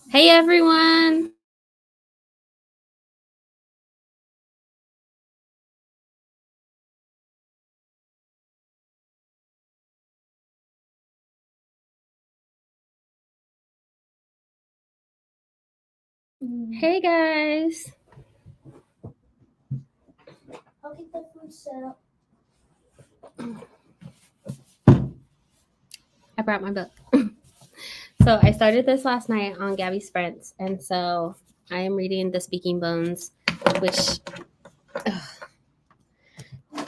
Hey everyone! Hey guys! I'll get the food set up. I brought my book. So I started this last night on Gabby Sprints, and so I am reading The Speaking Bones, which.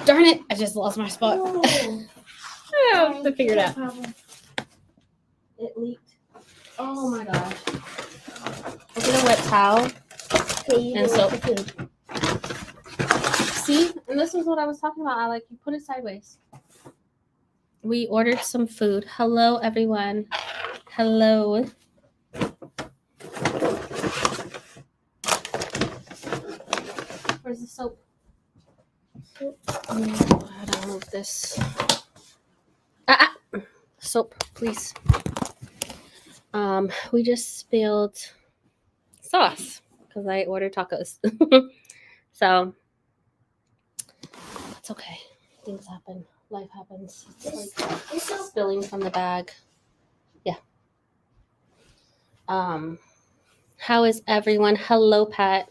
Darn it! I just lost my spot. I have to figure it out. It leaked. Oh my gosh. I'll get a wet towel and soap. See? And this is what I was talking about, Alec. You put it sideways. We ordered some food. Hello, everyone. Hello. Where's the soap? How do I move this? Soap, please. We just spilled sauce because I ordered tacos. So it's okay. Things happen. Life happens. It's like spilling from the bag. Yeah. How is everyone? Hello, Pat.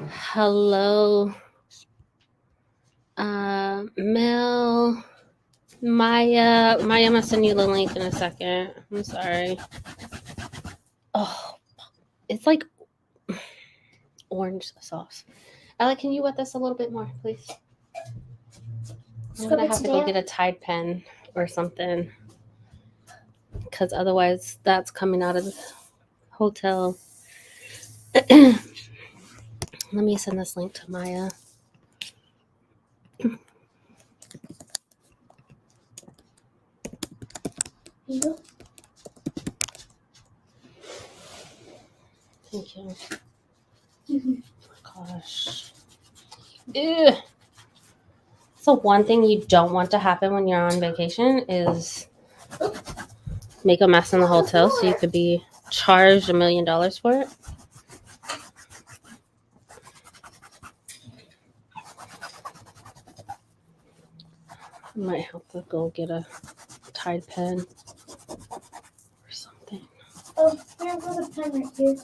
Hello, Mel. Maya. Maya, I'm gonna send you the link in a second. I'm sorry. Oh, it's like orange sauce. Ella, can you wet this a little bit more, please? I'm gonna have to go get a Tide pen or something, because otherwise that's coming out of the hotel. Let me send this link to Maya. Thank you. Oh my gosh. Ew. So one thing you don't want to happen when you're on vacation is make a mess in the hotel so you could be charged $1 million for it. I might have to go get a Tide pen or something. Oh, I have a pen right here.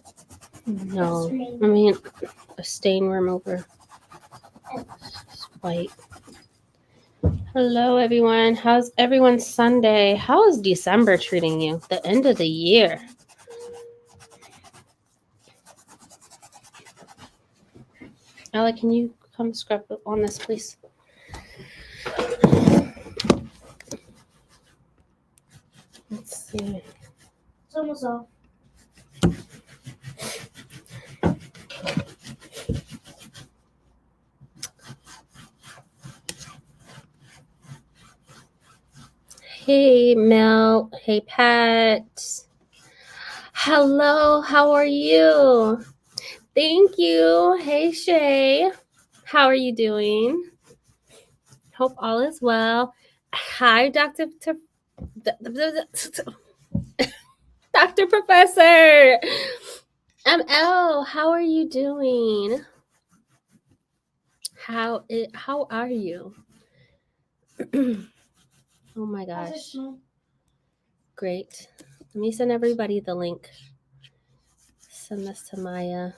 No, I mean a stain remover. It's white. Hello, everyone. How's everyone's Sunday? How is December treating you? The end of the year. Ella, can you come scrub on this, please? Let's see. It's almost off. Hey, Mel. Hey, Pat. Hello, how are you? Thank you. Hey, Shay. How are you doing? Hope all is well. Hi, Dr. Dr. Professor. ML, how are you doing? How are you? Oh my gosh. Great. Let me send everybody the link. Send this to Maya.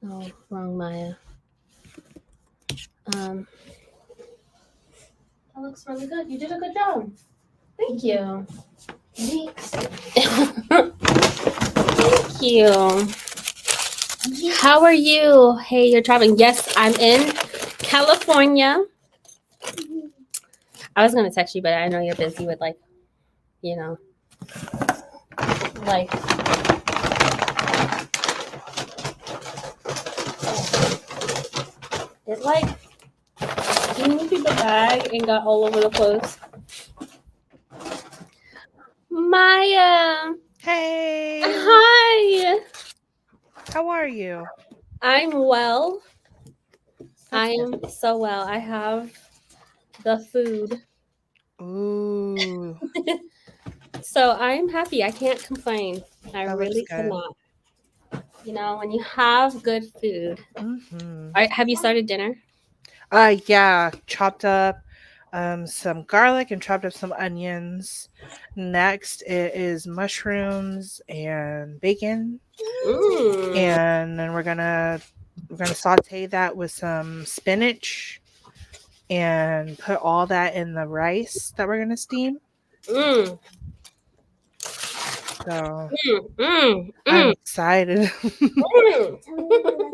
Oh, wrong Maya. That looks really good. You did a good job. Thank you. Thanks. Thank you. How are you? Hey, you're traveling. Yes, I'm in California. I was going to text you, but I know you're busy with like it moved the bag and got all over the clothes. Maya. Hey. Hi. How are you? I'm well. I That's am so well. I have the food. Ooh. So I'm happy. I can't complain. I That looks really good. cannot. You know, when you have good food. Have you started dinner? Yeah, chopped up some garlic and chopped up some onions. Next, it is mushrooms and bacon, Mm. and then we're gonna saute that with some spinach and put all that in the rice that we're gonna steam. Mm. So Mm. I'm Mm. excited. Mm. Tell me when you let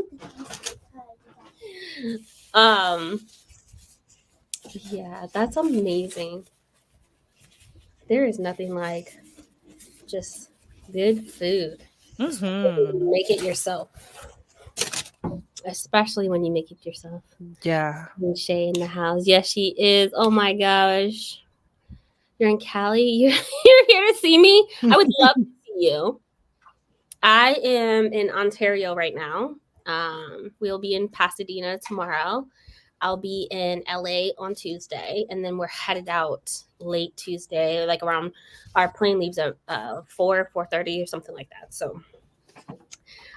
the Yeah, that's amazing. There is nothing like just good food. Hmm. Make it yourself, especially when you make it yourself. Yeah. And Shay in the house. Yes, she is. Oh my gosh. You're in Cali. You're here to see me. I would love to see you. I am in Ontario right now. We'll be in Pasadena tomorrow. I'll be in LA on Tuesday, and then we're headed out late Tuesday, like around our plane leaves at 4:30 or something like that. So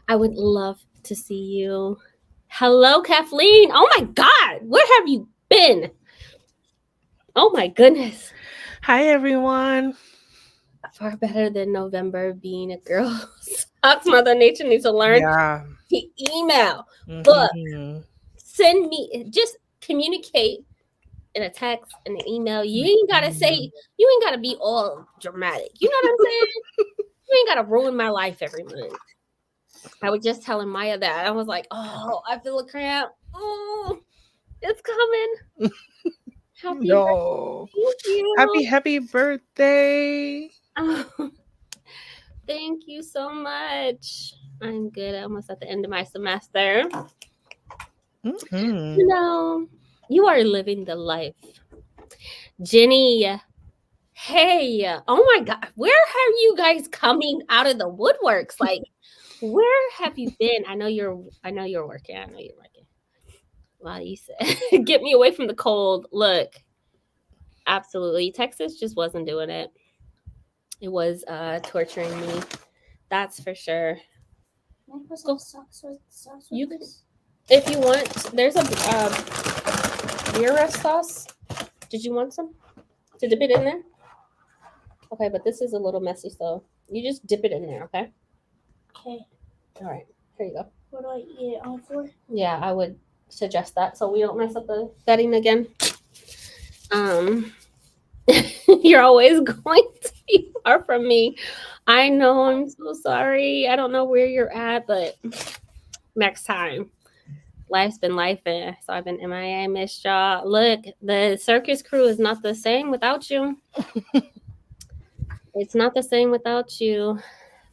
I would love to see you. Hello, Kathleen. Oh my God, where have you been? Oh my goodness. Hi, everyone. Far better than November being a girl. That's Mother Nature needs to learn. Yeah. To email, book, Mhm. send me, just communicate in a text, in an email. You ain't gotta say, you ain't gotta be all dramatic. You know what I'm saying? You ain't gotta ruin my life every month. I was just telling Maya that. I was like, oh, I feel a cramp. Oh, it's coming. Happy No. birthday. Happy birthday. Oh, thank you so much. I'm good. I'm almost at the end of my semester. Mhm. You know, you are living the life. Jenny, hey, oh my God, where are you guys coming out of the woodworks? Like, where have you been? I know you're working. I know you're working. Wow, you said get me away from the cold. Look, absolutely. Texas just wasn't doing it. It was torturing me. That's for sure. Can I put some socks with You this? If you want, there's a Vera sauce. Did you want some to dip it in there? Okay, but this is a little messy, so you just dip it in there, okay? Okay. All right, here you go. What do I eat it on for? Yeah, I would suggest that so we don't mess up the setting again. You're always going to be far from me. I know, I'm so sorry. I don't know where you're at, but next time. Life's been life, and so I've been MIA, missed y'all. Look, the circus crew is not the same without you. It's not the same without you.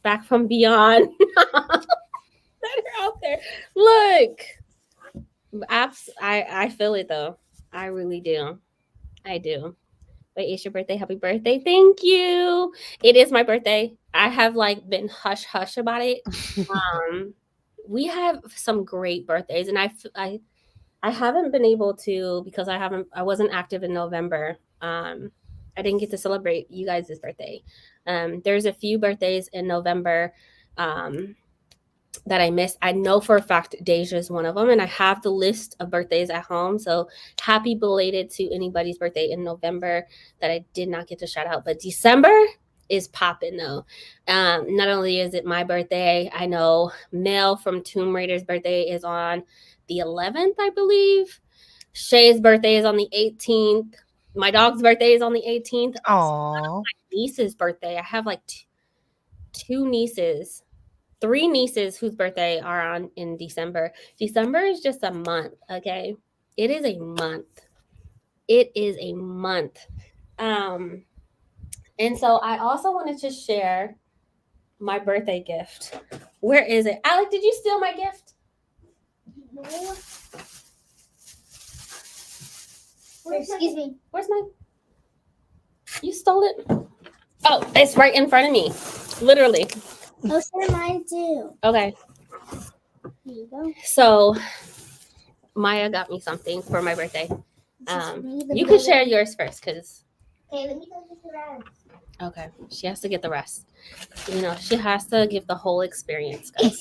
Back from beyond that are out there. Look, I feel it though. I really do. I do. Wait, it's your birthday. Happy birthday. Thank you. It is my birthday. I have like been hush hush about it. We have some great birthdays, and I haven't been able to because I wasn't active in November. I didn't get to celebrate you guys' birthday. There's a few birthdays in November that I missed. I know for a fact Deja is one of them, and I have the list of birthdays at home. So happy belated to anybody's birthday in November that I did not get to shout out. But December is popping though. Not only is it my birthday, I know Mel from Tomb Raider's birthday is on the 11th, I believe. Shay's birthday is on the 18th. My dog's birthday is on the 18th. Aww. My niece's birthday. I have like two nieces, three nieces whose birthday are on in December. December is just a month, okay? It is a month. It is a month. And so I also wanted to share my birthday gift. Where is it? Alec, did you steal my gift? No. Excuse me. Where's mine? You stole it? Oh, it's right in front of me. Literally. I'll share mine too. Okay. Here you go. So Maya got me something for my birthday. You can share yours first because Okay, let me go get the rest. Okay, she has to get the rest. You know, she has to give the whole experience, guys.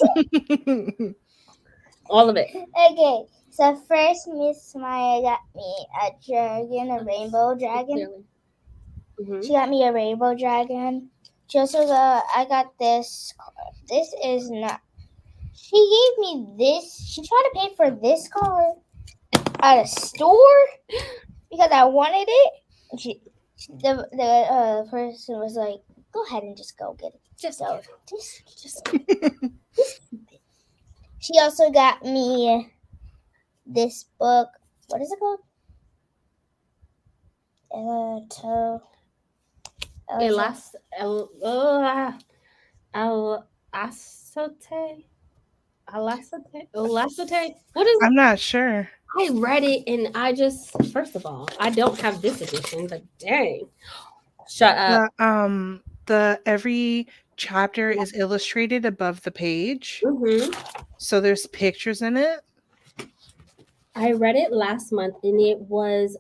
All of it. Okay, so first Miss Maya got me a dragon, a rainbow dragon. Mm-hmm. She got me a rainbow dragon. She also got, I got this card. This is not, she gave me this. She tried to pay for this card at a store because I wanted it. And the person was like, go ahead and just go get it. Just So, give. just keep it. She also got me this book. What is it called? Elastote. What is it? I'm not sure. I read it and I just, first of all, I don't have this edition, but dang. Shut up. The every chapter is illustrated above the page, Mm-hmm. so there's pictures in it. I read it last month and it was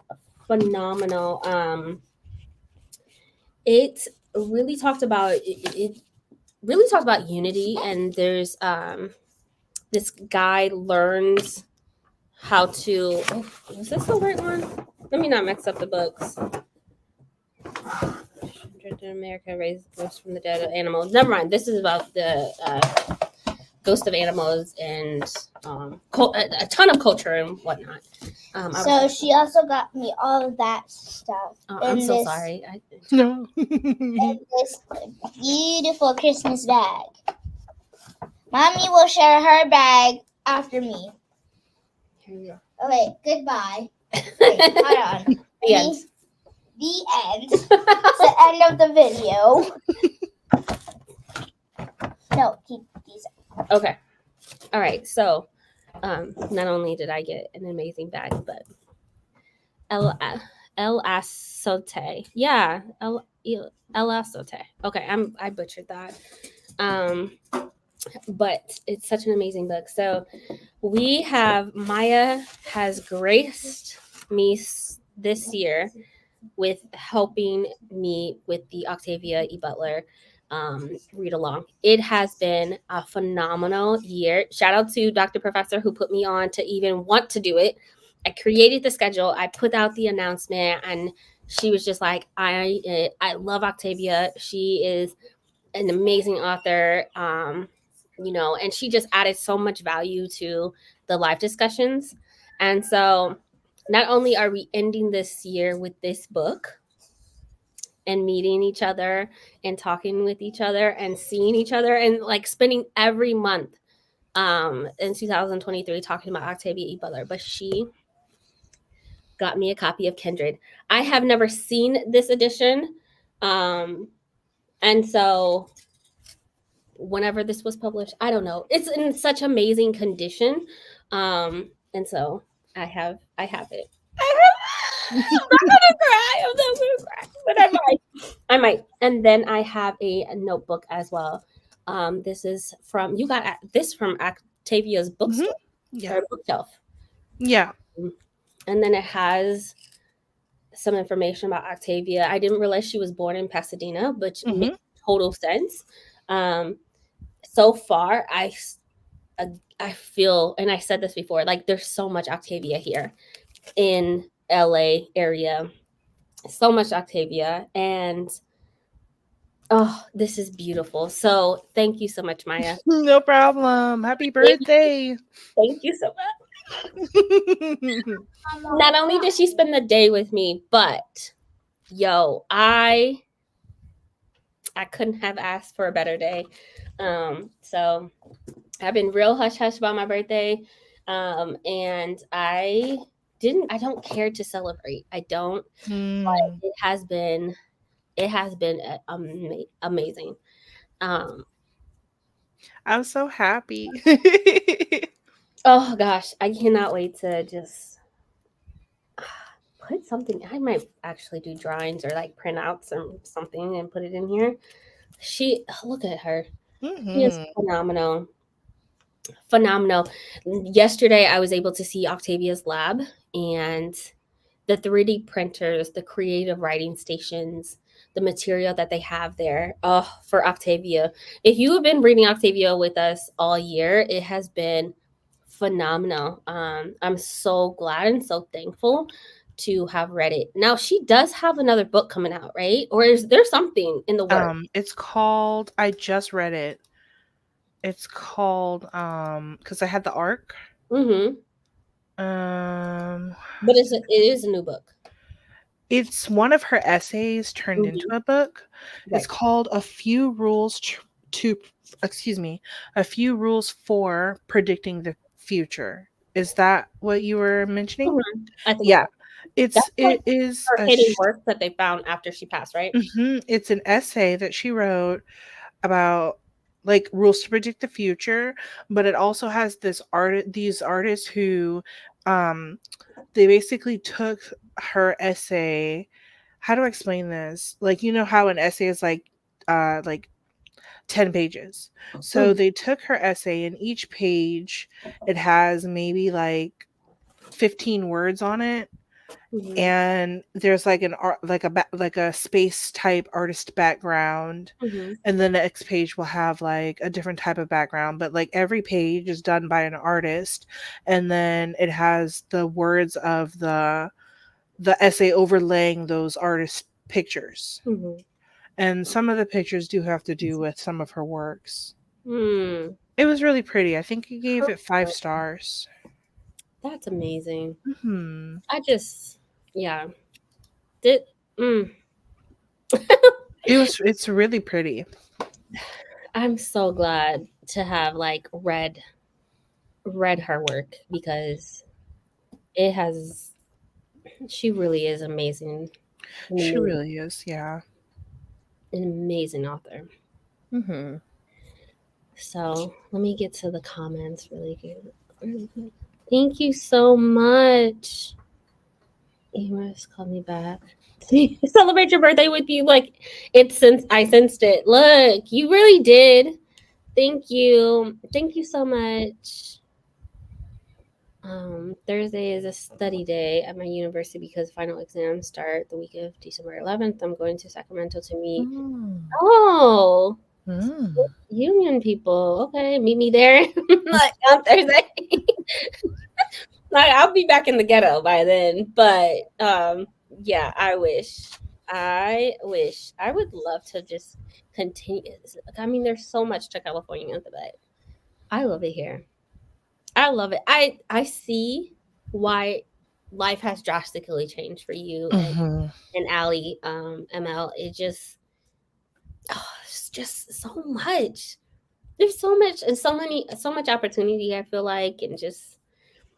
phenomenal. It really talked about it really talked about unity, and there's this guy learns how to, oh, is this the right one? Let me not mix up the books. In America, raised ghosts from the dead animals. Never mind. This is about the ghost of animals and a ton of culture and whatnot. So she also got me all of that stuff. I'm so sorry. No. In this beautiful Christmas bag. Mommy will share her bag after me. Here we go. Okay, goodbye. Wait, hold on. The end. The end. The end of the video. No, keep these. Okay. All right. So, not only did I get an amazing bag, but El Asote. Yeah, El Asote. Okay, I butchered that. But it's such an amazing book. So Maya has graced me this year with helping me with the Octavia E. Butler read along. It has been a phenomenal year. Shout out to Dr. Professor who put me on to even want to do it. I created the schedule. I put out the announcement, and she was just like, I love Octavia. She is an amazing author. You know, and she just added so much value to the live discussions. And so not only are we ending this year with this book and meeting each other and talking with each other and seeing each other and like spending every month in 2023 talking about Octavia E. Butler, but she got me a copy of Kindred. I have never seen this edition. And so whenever this was published, I don't know. It's in such amazing condition. And so I have it. I'm not gonna cry, but I might. And then I have a notebook as well. This is from, you got this from Octavia's bookstore, or bookshelf. Yeah. And then it has some information about Octavia. I didn't realize she was born in Pasadena, but it makes total sense. So far, I feel, and I said this before, like there's so much Octavia here in LA area, so much Octavia, and oh, this is beautiful. So thank you so much, Maya. No problem. Happy birthday. Thank you so much. Not only did she spend the day with me, but yo, I couldn't have asked for a better day. So I've been real hush hush about my birthday. And I don't care to celebrate. I don't, but it has been amazing. I'm so happy. Oh gosh, I cannot wait to just put something. I might actually do drawings or like printouts or something and put it in here. Look at her. She is phenomenal. Phenomenal. Yesterday I was able to see Octavia's lab, and the 3D printers, the creative writing stations, the material that they have there. Oh, for Octavia. If you have been reading Octavia with us all year, it has been phenomenal. I'm so glad and so thankful to have read it. Now she does have another book coming out, right? Or is there something in the works? It's called, I just read it. It's called because I had the arc. Mm-hmm. Um But it is a new book. it's one of her essays turned into Mm-hmm. a book. It's Right. called A Few Rules to excuse me, A Few Rules for Predicting the Future. Is that what you were mentioning? Mm-hmm. I think Yeah. so. That's like It is her a hidden work that they found after she passed, right? it's an essay that she wrote about like rules to predict the future, but it also has these artists who um they basically took her essay. How do I explain this? Like, you know how an essay is like 10 pages. So Mm-hmm. they took her essay, and each page it has maybe like 15 words on it, Mm-hmm. and there's like an art like a space type artist background, Mm-hmm. and then the next page will have like a different type of background, but like every page is done by an artist, and then it has the words of the essay overlaying those artist pictures. Mm-hmm. And some of the pictures do have to do with some of her works. Mm. It was really pretty. I think he gave it 5 Perfect. stars. That's amazing. Hmm. I just, yeah, did. Mm. It's really pretty. I'm so glad to have like read her work because it has. She really is amazing. She An really is. Yeah. amazing author. Mhm. So let me get to the comments really good. Really quick. Thank you so much. Amos called me back. Celebrate your birthday with you. Like it's since I sensed it. Look, you really did. Thank you. Thank you so much. Thursday is a study day at my university because final exams start the week of December 11th. I'm going to Sacramento to meet. Mm. Oh, Mm. union people. Okay, meet me there like on Thursday. Like I'll be back in the ghetto by then. But yeah, I would love to just continue. I mean, there's so much to California, but I love it here. I love it. I see why life has drastically changed for you Mhm. and Allie, ML. It just it's just so much. There's so much and so much opportunity, I feel like, and just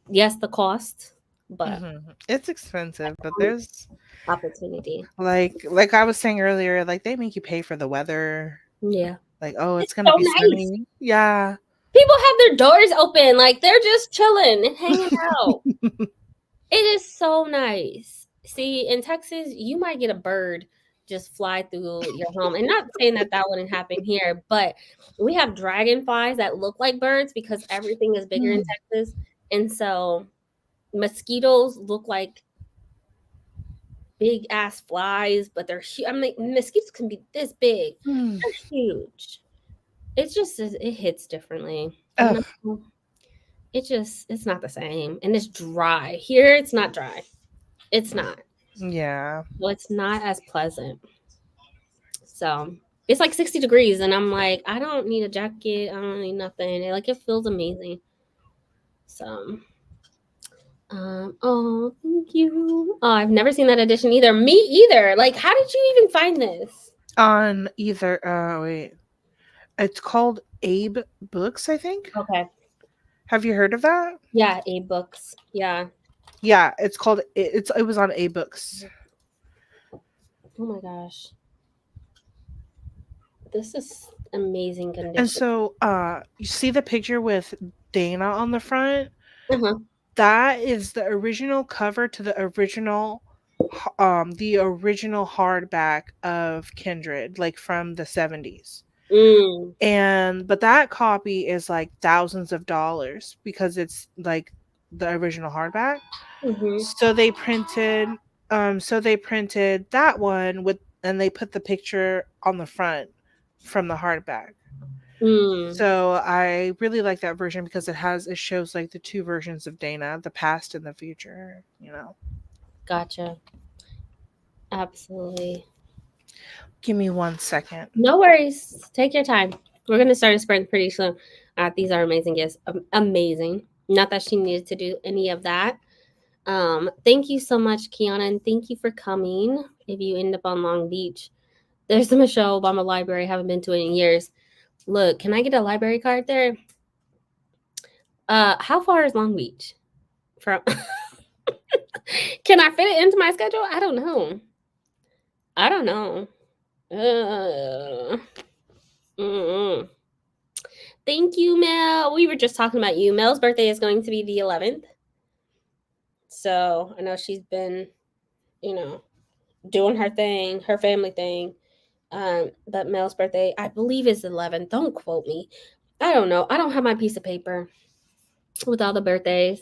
yes, the cost, but Mhm. It's expensive, but there's opportunity. like I was saying earlier, like they make you pay for the weather. Yeah. Like, oh, it's It's gonna so be nice. sunny. Yeah. People have their doors open, like they're just chilling and hanging out. It is so nice. See, in Texas, you might get a bird just fly through your home. And not saying that that wouldn't happen here, but we have dragonflies that look like birds because everything is bigger in Mm. Texas. And so mosquitoes look like big ass flies, but they're huge. I mean, mosquitoes can be this big. Mm. They're huge. It's just it hits differently. You Oh, know, it's not the same, and it's dry here. It's not dry. It's not. yeah. So it's not as pleasant. So it's like 60 degrees, and I'm like, I don't need a jacket. I don't need nothing. Like it feels amazing. So oh, thank you. Oh, I've never seen that edition either. Me either. Like, how did you even find this? On either wait. It's called Abe Books, I think. Okay. Have you heard of that? Yeah, A books. Yeah. Yeah, it's called it was on Abe Books. Oh my gosh. This is amazing And condition. so you see the picture with Dana on the front? Uh-huh. That is the original cover to the original hardback of Kindred, like from the 70s. Mm. And but that copy is like thousands of dollars because it's like the original hardback. Mm-hmm. So they printed that one with, and they put the picture on the front from the hardback. Mm, So I really like that version because it shows like the two versions of Dana, the past and the future, you know. gotcha. Absolutely. Give me 1 second. No worries. Take your time. We're gonna start a sprint pretty soon. These are amazing gifts. Amazing. Not that she needed to do any of that. Thank you so much, Kiana, and thank you for coming. If you end up on Long Beach, there's the Michelle Obama Library. Haven't been to it in years. Look, can I get a library card there? How far is Long Beach from? Can I fit it into my schedule? I don't know. I don't know. Uh, mm-mm. Thank you, Mel. We were just talking about you. Mel's birthday is going to be the 11th. So I know she's been, you know, doing her thing, her family thing. But Mel's birthday, I believe, is the 11th. Don't quote me. I don't know. I don't have my piece of paper with all the birthdays.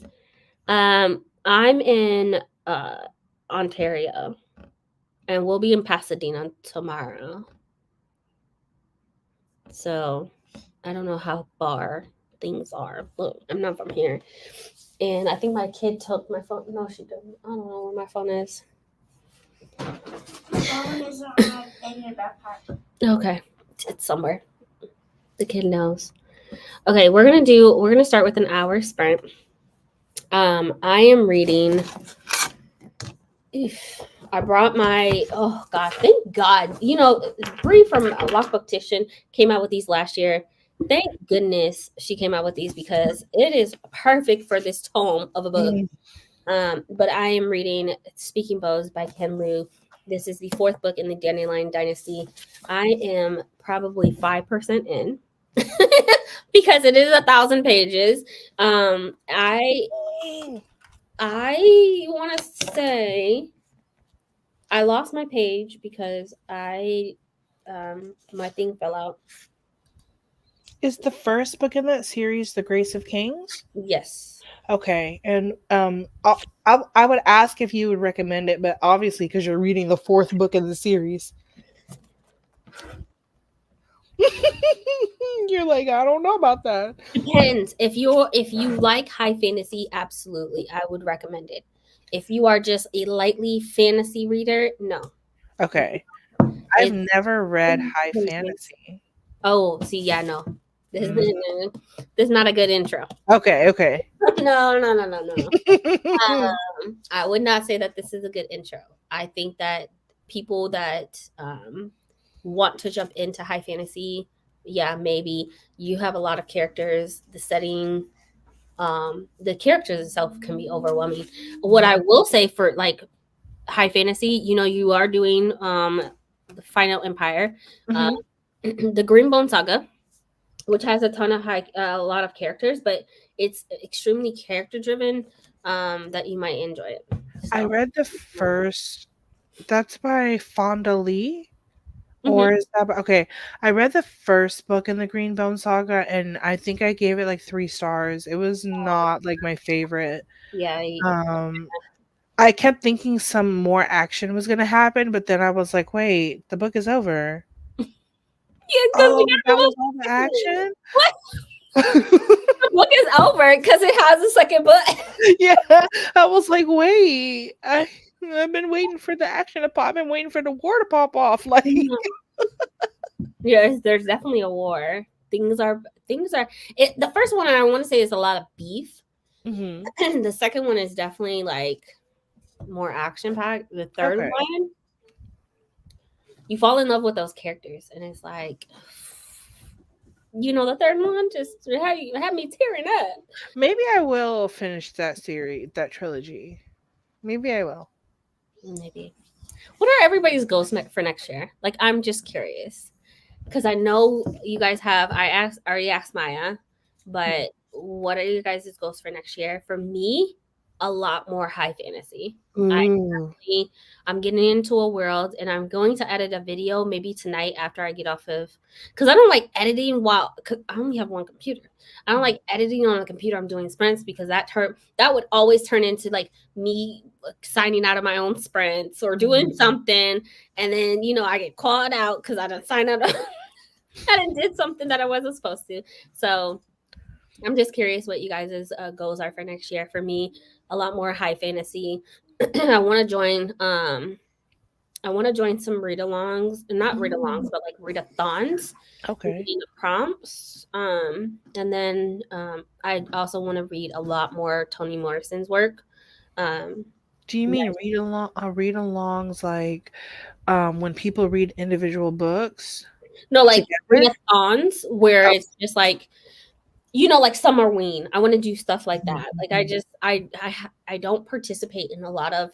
I'm in Ontario, and we'll be in Pasadena tomorrow. So I don't know how far things are. Look, I'm not from here. And I think my kid took my phone. No, she didn't. I don't know where my phone is. Phone is in your backpack. Okay. It's somewhere. The kid knows. Okay, we're gonna start with an hour sprint. I am reading. I brought my, oh God, thank God. You know, Bree from Lockbooktition came out with these last year. Thank goodness she came out with these because it is perfect for this tome of a book. But I am reading Speaking Bows by Ken Liu. This is the fourth book in the Dandelion Dynasty. I am probably 5% in because it is 1,000 pages. I want to say I lost my page because my thing fell out. Is the first book in that series The Grace of Kings? Yes. Okay, and I would ask if you would recommend it, but obviously because you're reading the fourth book in the series, you're like, I don't know about that. Depends. If you like high fantasy, absolutely, I would recommend it. If you are just a lightly fantasy reader, no. Okay, I've It's never read high fantasy. oh, see, yeah, no. This, Mm. this is not a good intro. Okay, okay. No. I would not say that this is a good intro. I think that people that want to jump into high fantasy, yeah, maybe you have a lot of characters. The setting, the characters itself can be overwhelming. What I will say for like high fantasy, you know, you are doing the Final Empire, Mhm. the Greenbone Saga, which has a ton of a lot of characters, but it's extremely character driven. That you might enjoy it. I So. read the first. That's by Fonda Lee. Mhm. Or is that okay? I read the first book in the Greenbone Saga, and I think I gave it like 3 stars. It was not like my favorite. Yeah. Um, I kept thinking some more action was gonna happen, but then I was like, wait, the book is over. Yeah, because we Oh, got that the was all the action? what? The book is over because it has a second book. Yeah, I was like, wait, I've been waiting for the action to pop. I've been waiting for the war to pop off. Like, Yes, there's definitely a war. Things are it. The first one I want to say is a lot of beef. mhm. The second one is definitely like more action packed. The third Okay. one, you fall in love with those characters, and it's like, you know, the third one just had me tearing up. Maybe I will finish that series, that trilogy. Maybe I will. Maybe. What are everybody's goals for next year? Like, I'm just curious because I know you guys have. Already asked Maya, but what are you guys' goals for next year? For me, a lot more high fantasy. Ooh. I'm getting into a world, and I'm going to edit a video maybe tonight after I get off of, because I don't like editing while, cause I only have one computer. I don't like editing on a computer. I'm doing sprints because that would always turn into like me signing out of my own sprints or doing something, and then I get called out because I done signed out. I done did something that I wasn't supposed to. So I'm just curious what you guys' goals are for next year. For me, a lot more high fantasy. I want to join. I want to join some read-alongs, not read-alongs, but like readathons, Okay. reading the prompts. And then I also want to read a lot more Toni Morrison's work. Um, Do you mean read-alongs like when people read individual books no, like together? readathons where Oh. it's just like like Summerween. I want to do stuff like that. Like I don't participate in a lot of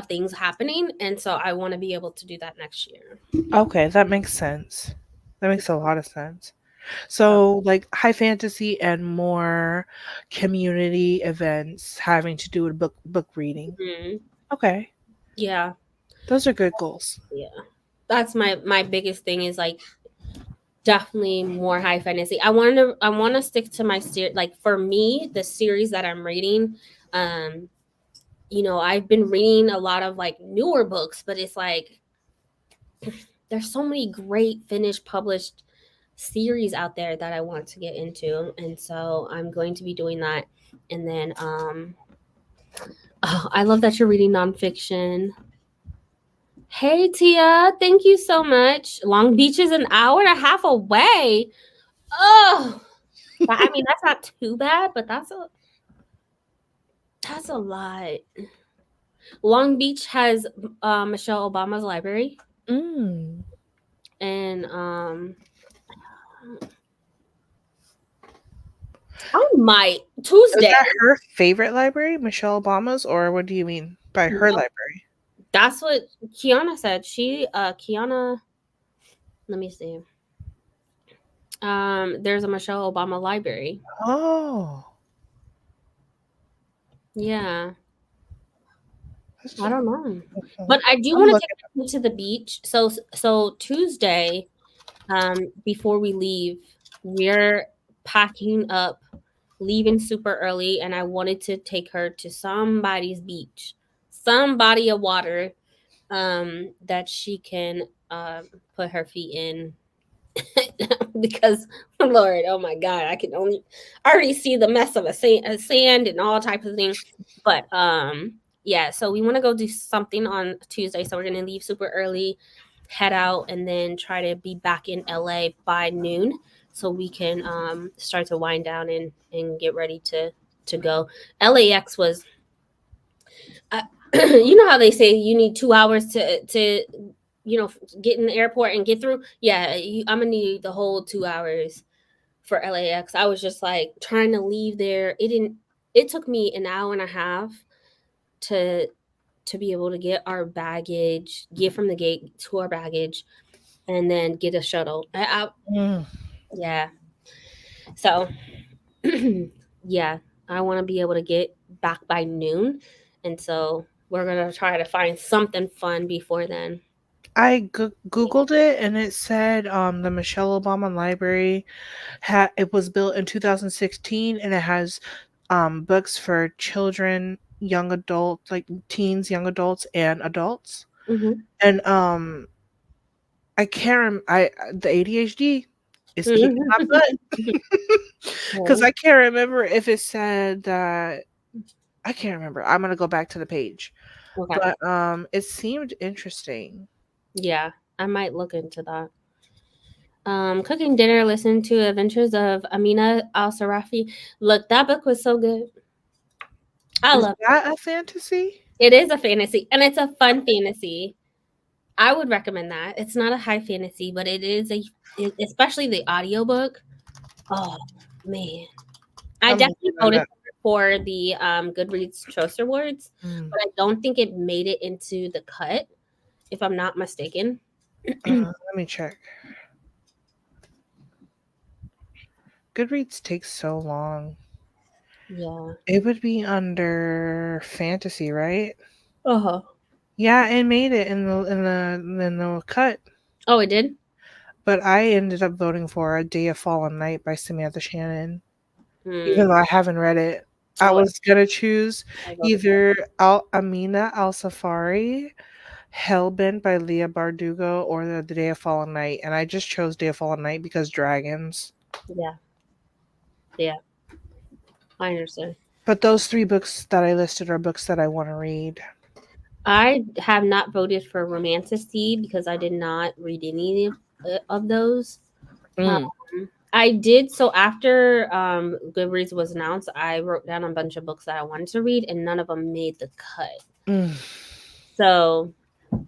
things happening, and so I want to be able to do that next year. Okay, that makes sense. That makes a lot of sense. So, So, like high fantasy and more community events having to do with book reading. mhm. Okay, Yeah, those are good goals. yeah. That's my biggest thing is like definitely more high fantasy. I want to stick to my series. Like for me, the series that I'm reading, um, I've been reading a lot of like newer books, but it's like there's so many great finished published series out there that I want to get into, and so I'm going to be doing that. And then oh, I love that you're reading nonfiction. Hey Tia, thank you so much. Long Beach is an hour and a half away. Oh, I mean that's not too bad, but that's a lot. Long Beach has Michelle Obama's library, Mm. and I might Is Tuesday. that her favorite library, Michelle Obama's, or what do you mean by her No, library? that's what Kiana said. Kiana. Let me see. There's a Michelle Obama library. Oh, Yeah, that's I just, don't know, awesome. but I do I'm want to take looking. you to the beach. So Tuesday, before we leave, we're packing up, leaving super early, and I wanted to take her to somebody's beach, some body of water, that she can put her feet in. Because Lord, oh my God, I already see the mess of a sand and all types of things. But yeah, so we want to go do something on Tuesday. So we're gonna leave super early, head out, and then try to be back in LA by noon, so we can start to wind down and get ready to go. LAX was, uh, you know how they say you need 2 hours to get in the airport and get through. Yeah, I'm gonna need the whole 2 hours for LAX. I was just like trying to leave there. It took me an hour and a half to be able to get our baggage, get from the gate to our baggage, and then get a shuttle. Mm. Yeah. So yeah, I want to be able to get back by noon, and so we're gonna try to find something fun before then. I googled it and it said the Michelle Obama Library it was built in 2016 and it has books for children, young adults, like teens, young adults, and adults. Mm-hmm. And I can't the ADHD is kicking my butt because Okay. I can't remember if it said that. I can't remember. I'm gonna go back to the page, Okay. but it seemed interesting. Yeah, I might look into that. Cooking dinner, listen to Adventures of Amina Al Sarafi. Look, that book was so good. I Is love it. that a fantasy? It is a fantasy, and it's a fun fantasy. I would recommend that. It's not a high fantasy, but especially the audiobook. Oh man, I I'm looking definitely at voted it. for the Goodreads Choice Awards, Mm. but I don't think it made it into the cut, if I'm not mistaken. Let me check. Goodreads takes so long. Yeah. It would be under fantasy, right? Uh-huh. Yeah, it made it in the cut. Oh, it did? But I ended up voting for A Day of Fallen Night by Samantha Shannon, even Hmm. though I haven't read it. I Oh, was gonna choose I voted for either Amina Al Safari, Hellbent by Leah Bardugo, or the Day of Fallen Night, and I just chose Day of Fallen Night because dragons. it. Yeah. Yeah. I understand. But those three books that I listed are books that I want to read. I have not voted for Romanticy because I did not read any of those. Um, Mm. I did so after Goodreads was announced. I wrote down a bunch of books that I wanted to read, and none of them made the cut. Mm. So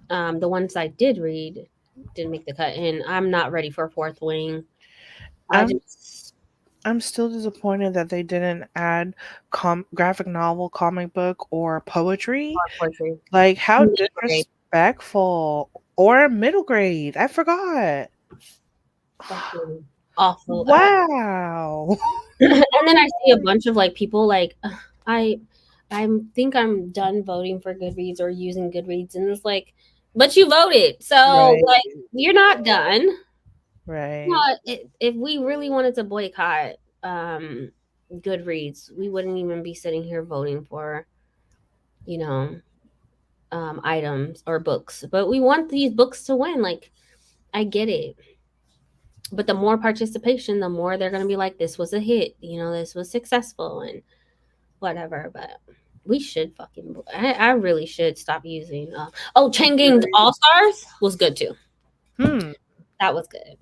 the ones I did read didn't make the cut, and I'm not ready for Fourth Wing. I I'm just I'm still disappointed that they didn't add graphic novel, comic book, or poetry. poetry. Like, how Middle grade. disrespectful. Or middle grade. I forgot. Fucking awful. Wow. And then I see a bunch of like people like I I think I'm done voting for Goodreads or using Goodreads, and it's like, but you voted, so Right. like you're not done. Right. Well, if we really wanted to boycott Goodreads, we wouldn't even be sitting here voting for, you know, items or books. But we want these books to win. Like, I get it. But the more participation, the more they're going to be like, this was a hit, this was successful and whatever. But we should I really should stop using. Chain Games Right. All Stars was good too. Hmm. That was good.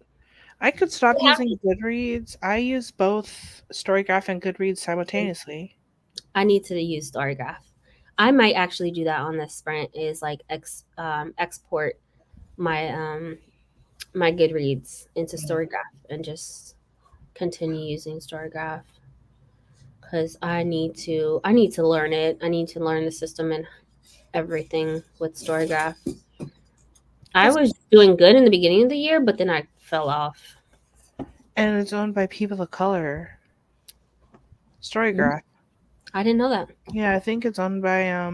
I could stop using Goodreads. I use both Storygraph and Goodreads simultaneously. I need to use Storygraph. I might actually do that on this sprint. Is like export my my Goodreads into Storygraph and just continue using Storygraph because I need to learn it. I need to learn the system and everything with Storygraph. I It's, was doing good in the beginning of the year, but then I fell off. and it's owned by people of color. Storygraph. I didn't know that. Yeah, I think it's owned by I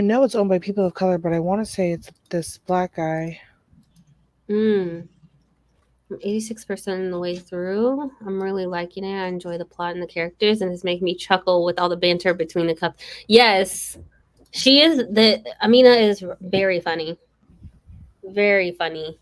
know it's owned by people of color, but I want to say it's this black guy. Mm. I'm 86% of the way through. I'm really liking it. I enjoy the plot and the characters, and it's making me chuckle with all the banter between the couples. Yes, Amina is very funny. Very funny.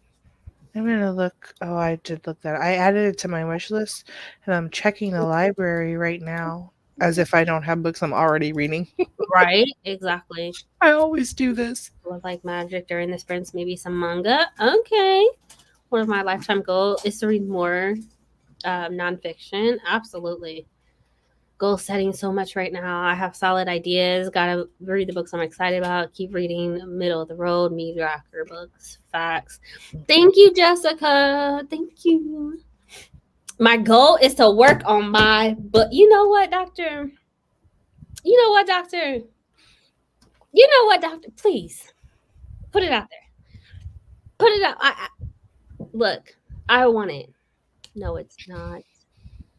I'm gonna look. Oh, I did look that. I added it to my wish list, and I'm checking the library right now, as if I don't have books I'm already reading. Right? Exactly. I always do this. Love like magic during the sprints, maybe some manga. Okay. One of my lifetime goals is to read more nonfiction. Absolutely. Goal setting so much right now. I have solid ideas. Gotta read the books I'm excited about. Keep reading middle of the road, mediocre books, facts. Thank you, Jessica. Thank you. My goal is to work on my book. You know what, doctor? You know what, doctor? You know what, doctor? Please put it out there. Put it out. Look, I want it. No, it's not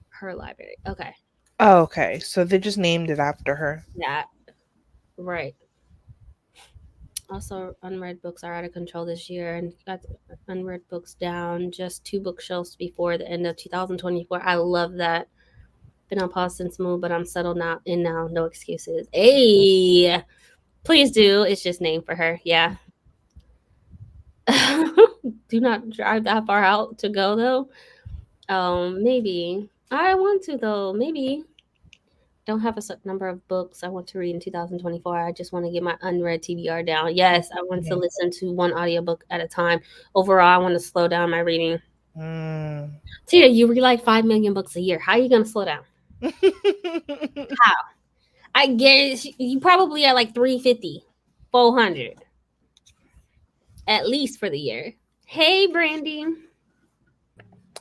her library. Okay. Oh, okay, so they just named it after her. Yeah. Right. Also, unread books are out of control this year, and got unread books down just 2 bookshelves before the end of 2024. I love that. Been on pause since move, but I'm settled now. And now, no excuses. Hey, please do. It's just named for her. Yeah. Do not drive that far out to go though. Maybe I want to though. Maybe don't have a certain number of books I want to read in 2024. I just want to get my unread TBR down. Yes, I want to listen to one audiobook at a time. Overall, I want to slow down my reading. Mm. Tia, you read like 5 million books a year. How are you going to slow down? How? I guess you probably at like 350, 400 at least for the year. Hey, Brandie.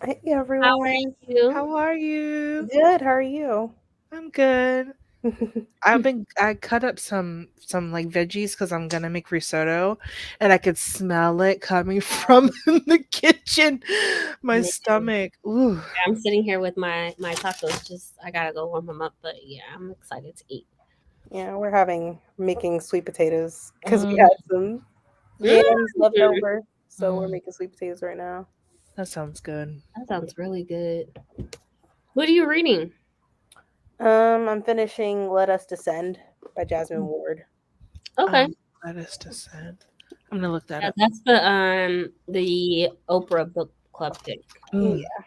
Hey How are everyone. you? How are you? Good. How are you? I'm good. I cut up some like veggies because I'm gonna make risotto, and I could smell it coming from the kitchen. My Man, stomach. Ooh. I'm sitting here with my tacos. Just I gotta go warm them up, but yeah, I'm excited to eat. Yeah, we're making sweet potatoes because we Mm, had some yams left Mm, over. So we're mm, making sweet potatoes right now. that sounds good. that sounds really good. What are you reading? I'm finishing Let Us Descend by Jasmine Ward. Okay, Let us descend. I'm gonna look that yeah, up. that's the Oprah book club pick. Mm. Yeah.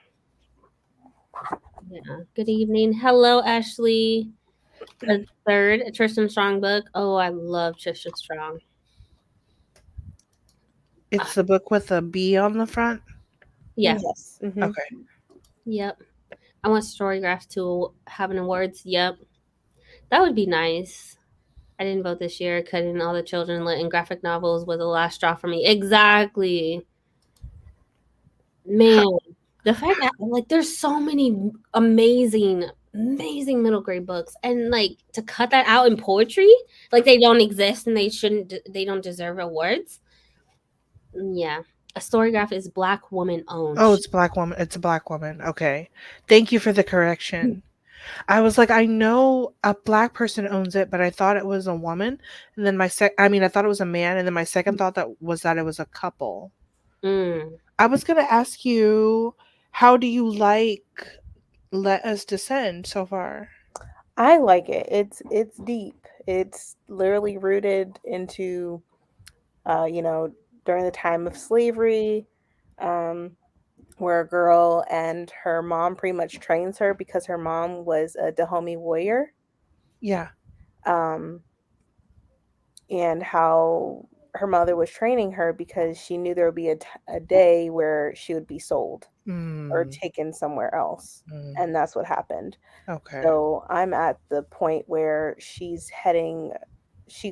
Yeah. Good evening. Hello, Ashley. The third Tristan Strong book. Oh, I love Tristan Strong. It's the book with a B on the front. Yeah. Yes. Okay. Yep. I want Storygraph to have an awards. Yep. That would be nice. I didn't vote this year. Cutting all the children lit in graphic novels was the last straw for me. Exactly. Man, the fact that like there's so many amazing, amazing middle grade books, and like to cut that out in poetry, like they don't exist and they don't deserve awards. Yeah, a Storygraph is Black woman owned. Oh, it's black woman. It's a black woman. Okay. Thank you for the correction. I was like, I know a black person owns it, but I thought it was a woman. And then I thought it was a man. And then my second thought that it was a couple. Mm. I was gonna ask you, how do you like Let Us Descend so far? I like it. It's deep. It's literally rooted into, you know, during the time of slavery, um, where a girl and her mom pretty much trains her because her mom was a Dahomey warrior. Yeah. Um, and how her mother was training her because she knew there would be a day where she would be sold or Mm, taken somewhere else. mm, And that's what happened. okay. So I'm at the point where she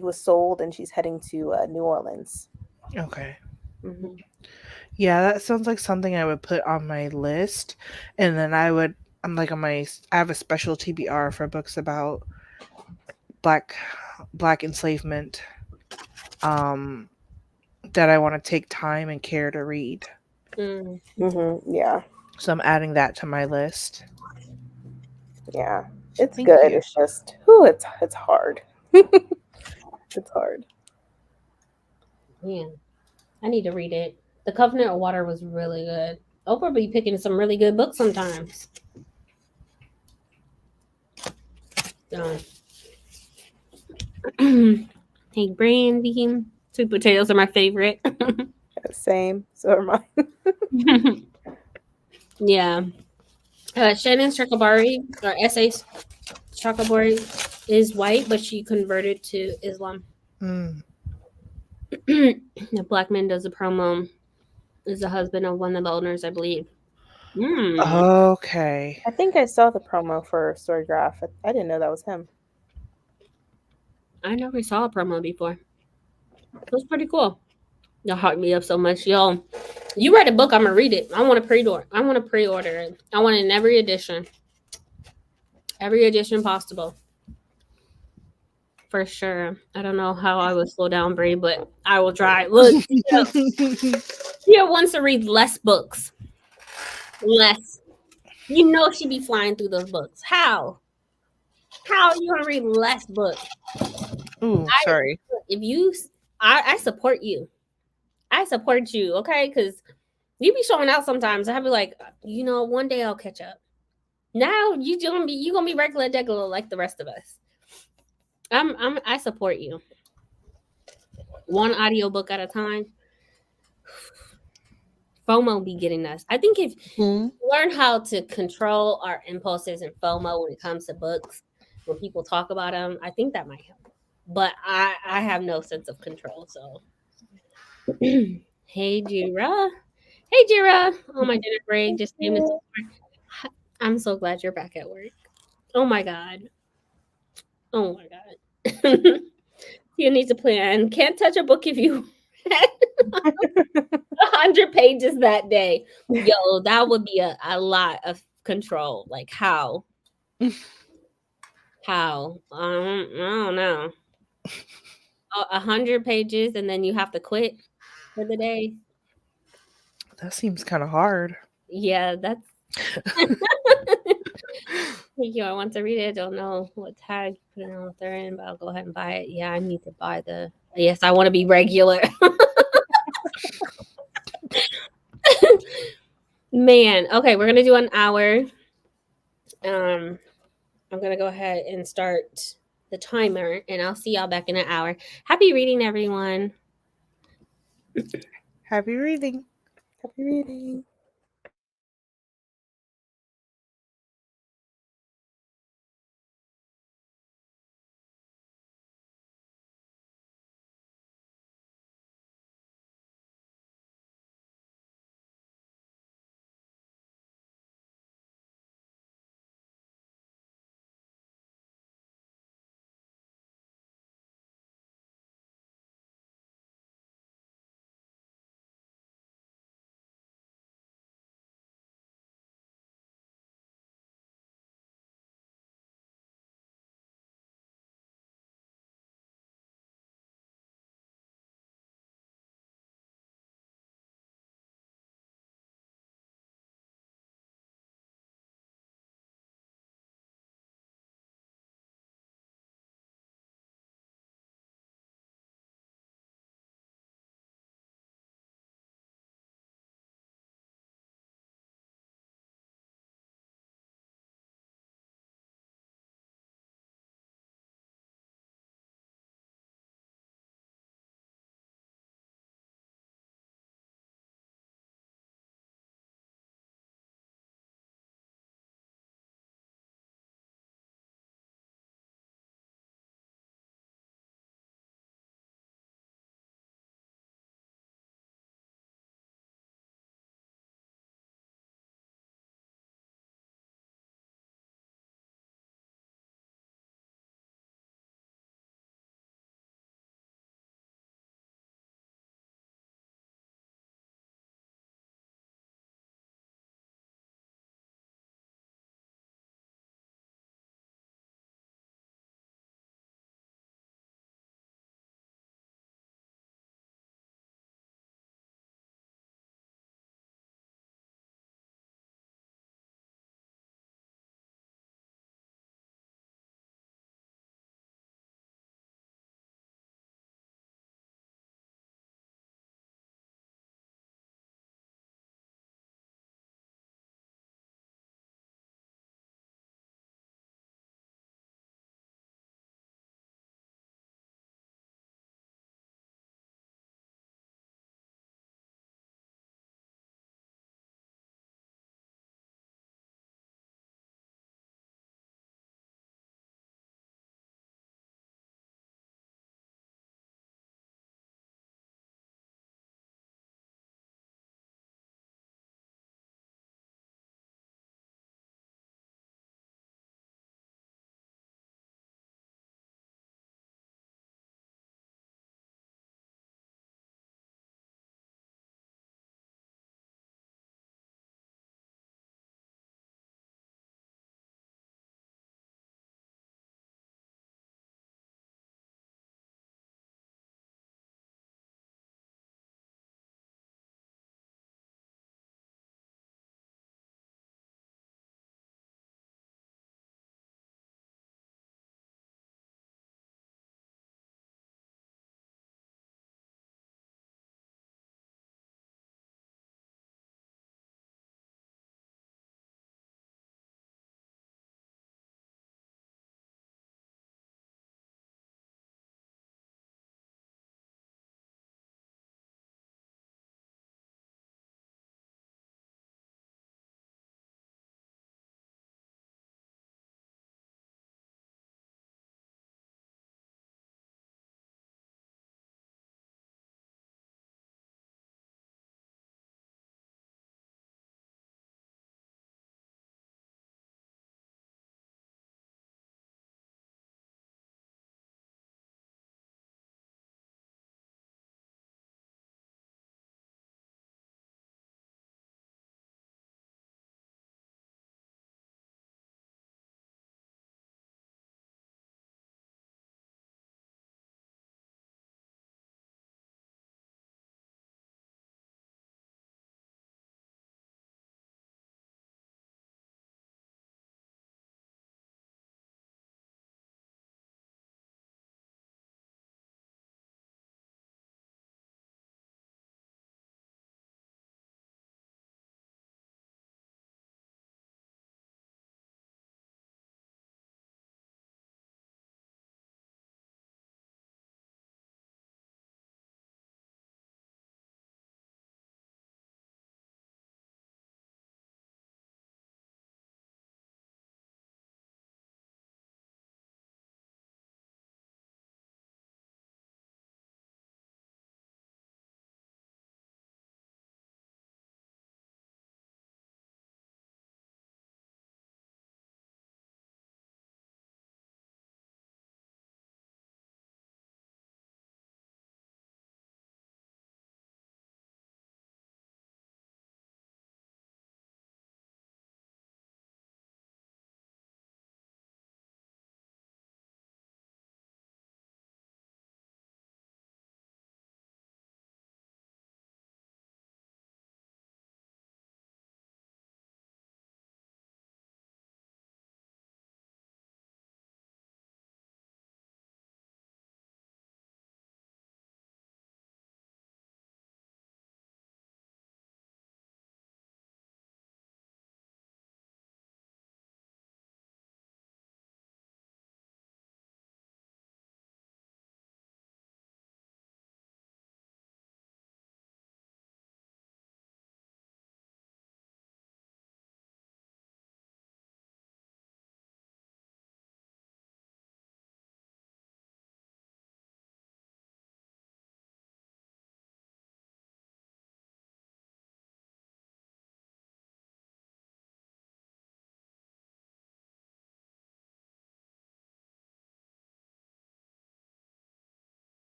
was sold and she's heading to New Orleans. Okay. Hmm. Yeah, that sounds like something I would put on my list, and then I'm like I have a special TBR for books about black black enslavement, um, that I want to take time and care to read. Mm. Yeah, So I'm adding that to my list. yeah, it's Thank good. you. It's just, whew, it's hard. It's hard. Man, I need to read it. The Covenant of Water was really good. Oprah be picking some really good books sometimes. So. Hey, Brandie. Sweet potatoes are my favorite. Same. So am I. Yeah. Shannon Shakabari, or S.A. Shakabari, is white, but she converted to Islam. Mm. The black man does a promo. Is the husband of one of the owners, I believe. Mm. Okay. I think I saw the promo for Storygraph. I didn't know that was him. I never saw a promo before. It was pretty cool. Y'all hyped me up so much, y'all. You read a book, I'm gonna read it. I want to pre-order. I want to pre-order it. I want it in every edition possible. For sure. I don't know how I would slow down Bree, but I will try. Look, Tia wants to read less books. Less. You know she be flying through those books. How? How are you gonna read less books? Ooh, sorry. If you, I support you. I support you, okay? Because you be showing out sometimes. I'll be like, one day I'll catch up. Now you gonna be regular degular like the rest of us. I support you. One audiobook at a time. FOMO be getting us. I think if Hmm. learn how to control our impulses and FOMO when it comes to books, when people talk about them, I think that might help. But I have no sense of control. So, hey Jira, hey Jira, on my dinner break, just came into work. I'm so glad you're back at work. Oh my god, oh my god. You need to plan. Can't touch a book if you had 100 pages that day. Yo, that would be a lot of control. Like how? How? I don't know. 100 pages and then you have to quit for the day. That seems kind of hard. Yeah, that's. Thank you. I want to read it. I don't know what tag put it on they're in, but I'll go ahead and buy it. Yeah, I need to buy the. Yes, I want to be regular. Man, okay, we're gonna do an hour. I'm gonna go ahead and start the timer, and I'll see y'all back in an hour. Happy reading, everyone. Happy reading. Happy reading.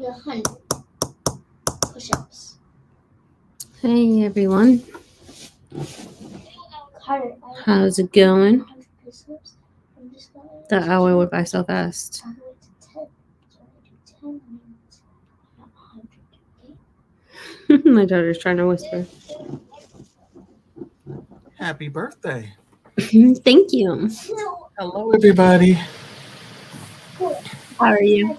100 push-ups. Hey everyone, Carter, how's it going? 100 push-ups. I'm just going The hour went by so fast. all the way to 10. So I do 10 minutes, not 100. Okay? My daughter's trying to whisper. Happy birthday. Thank you. Hello, everybody. How are you?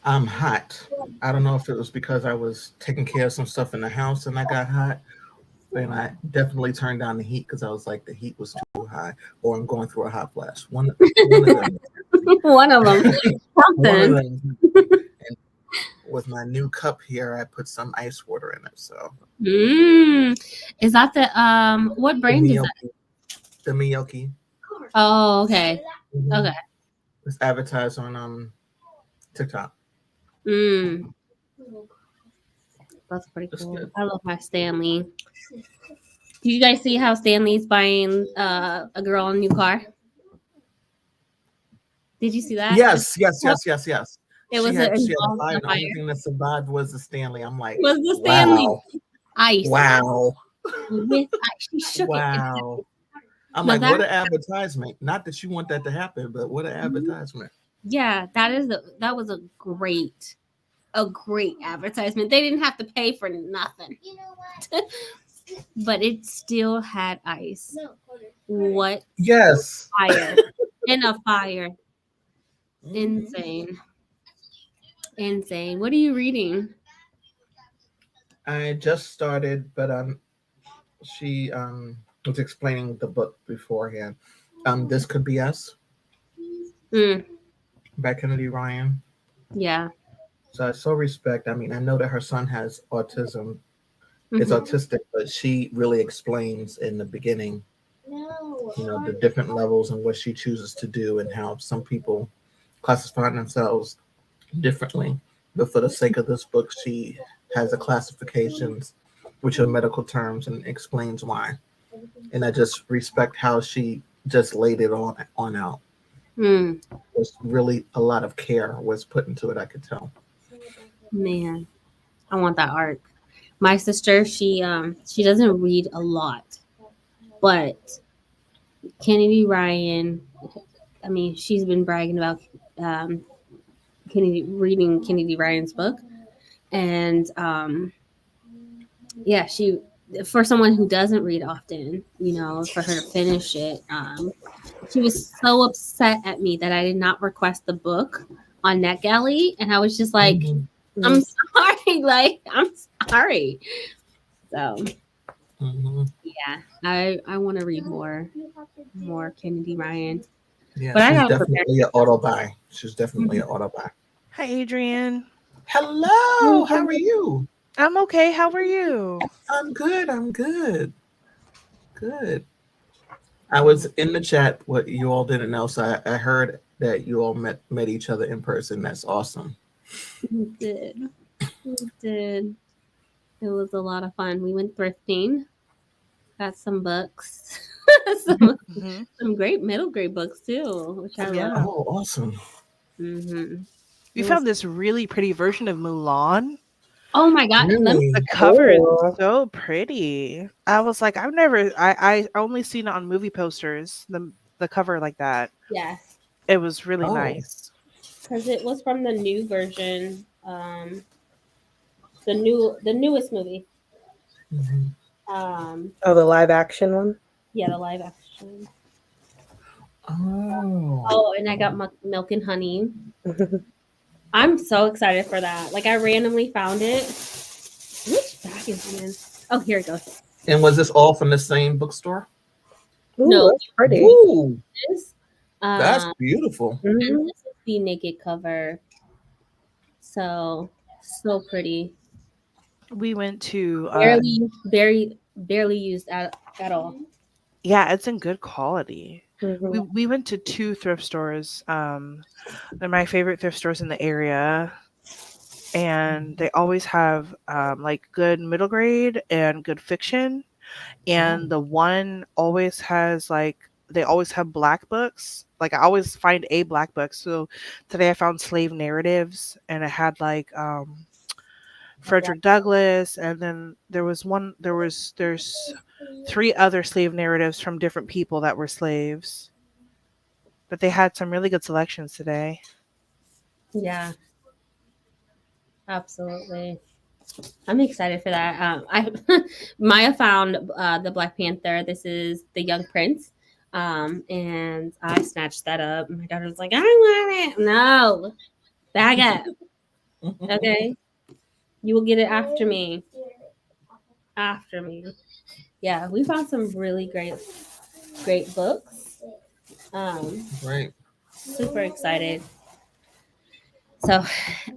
I'm hot. I don't know if it was because I was taking care of some stuff in the house and I got hot, and I definitely turned down the heat because I was like, the heat was too high, or I'm going through a hot flash. One of them. One of them. One of Something. them. And with my new cup here, I put some ice water in it. So Is that the what the brand is that? Miyoki. The Miyoki. Oh, okay. Mhm. Okay. It's advertised on TikTok. That's pretty That's cool. good. I love my Stanley. Do you guys see how Stanley's buying a girl a new car? Did you see that? Yes. It She was had a involved fire. in The a only fire. thing that survived was the Stanley. I'm like, It was the Stanley wow, ice. wow, With ice. She shook it. wow. I'm Now like, that what an advertisement. Not that you want that to happen, but what an advertisement. yeah, that was a great advertisement. They didn't have to pay for nothing. You know what? But it still had ice. No, Carter. What Yes. fire. In a fire. Insane. What are you reading? I just started, but she was explaining the book beforehand. This Could Be Us Mm, by Kennedy Ryan. yeah. So I so respect. I mean, I know that her son has autism. Is Mhm. autistic, but she really explains in the beginning, No. the different levels and what she chooses to do and how some people classify themselves differently. But for the sake of this book, she has the classifications, which are medical terms, and explains why. And I just respect how she just laid it on out. Mm, There's really a lot of care was put into it. I could tell. man, I want that art. My sister, she doesn't read a lot, but Kennedy Ryan, I mean, she's been bragging about um, reading Kennedy Ryan's book, and yeah, for someone who doesn't read often, for her to finish it, she was so upset at me that I did not request the book on NetGalley, and I was just like, Mhm. I'm sorry, like I'm sorry. So Mhm. yeah, I want to read more Kennedy Ryan, Yeah, but I she's gotta prepare. definitely an auto buy. She's definitely an auto buy. Hi, Adrian. Hello, how are you? I'm okay. How are you? I'm good. I'm good. Good. I was in the chat. What you all didn't know, so I heard that you all met each other in person. That's awesome. We did. It was a lot of fun. We went thrifting, got some books, some Mhm. some great middle grade books too, which I Yeah. love. Oh, awesome. Mm-hmm. We found this really pretty version of Mulan. Oh my god! Really? The cover is Oh. so pretty. I was like, I only seen it on movie posters. The cover like that. Yes, It was really Oh. nice. because it was from the new version, the newest movie. Mhm. Oh, the live action one? Yeah, the live action. Oh. Oh, and I got Milk and Honey. I'm so excited for that. Like I randomly found it. Which bag is it in? Oh, here it goes. And was this all from the same bookstore? Ooh, No. that's pretty. Ooh, This, that's um, beautiful. and Mhm. this is the naked cover. So pretty. We went to Barely used at all. yeah, it's in good quality. Mhm. We went to 2 thrift stores. They're my favorite thrift stores in the area, and they always have like good middle grade and good fiction. And the one always has like they always have black books. Like I always find a black book. So today I found slave narratives, and it had like Frederick Douglass, and then there's 3 other slave narratives from different people that were slaves. But they had some really good selections today. Yeah, absolutely. I'm excited for that. I Maya found the Black Panther. This is the Young Prince, and I snatched that up. My daughter was like, "I want it." No, bag up. Okay, you will get it after me. After me. Yeah, we found some really great books. Right. Super excited. So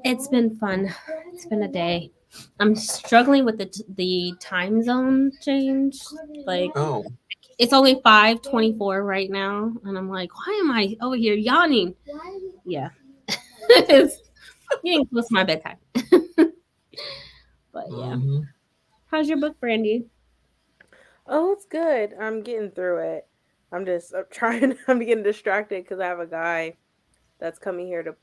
it's been fun. It's been a day. I'm struggling with the time zone change. Like Oh, it's only 5:24 right now, and I'm like, why am I over here yawning? Yeah, it's getting close to my bedtime. But yeah, mhm. how's your book, Brandie? Oh, it's good. I'm getting through it. I'm trying. I'm getting distracted because I have a guy that's coming here to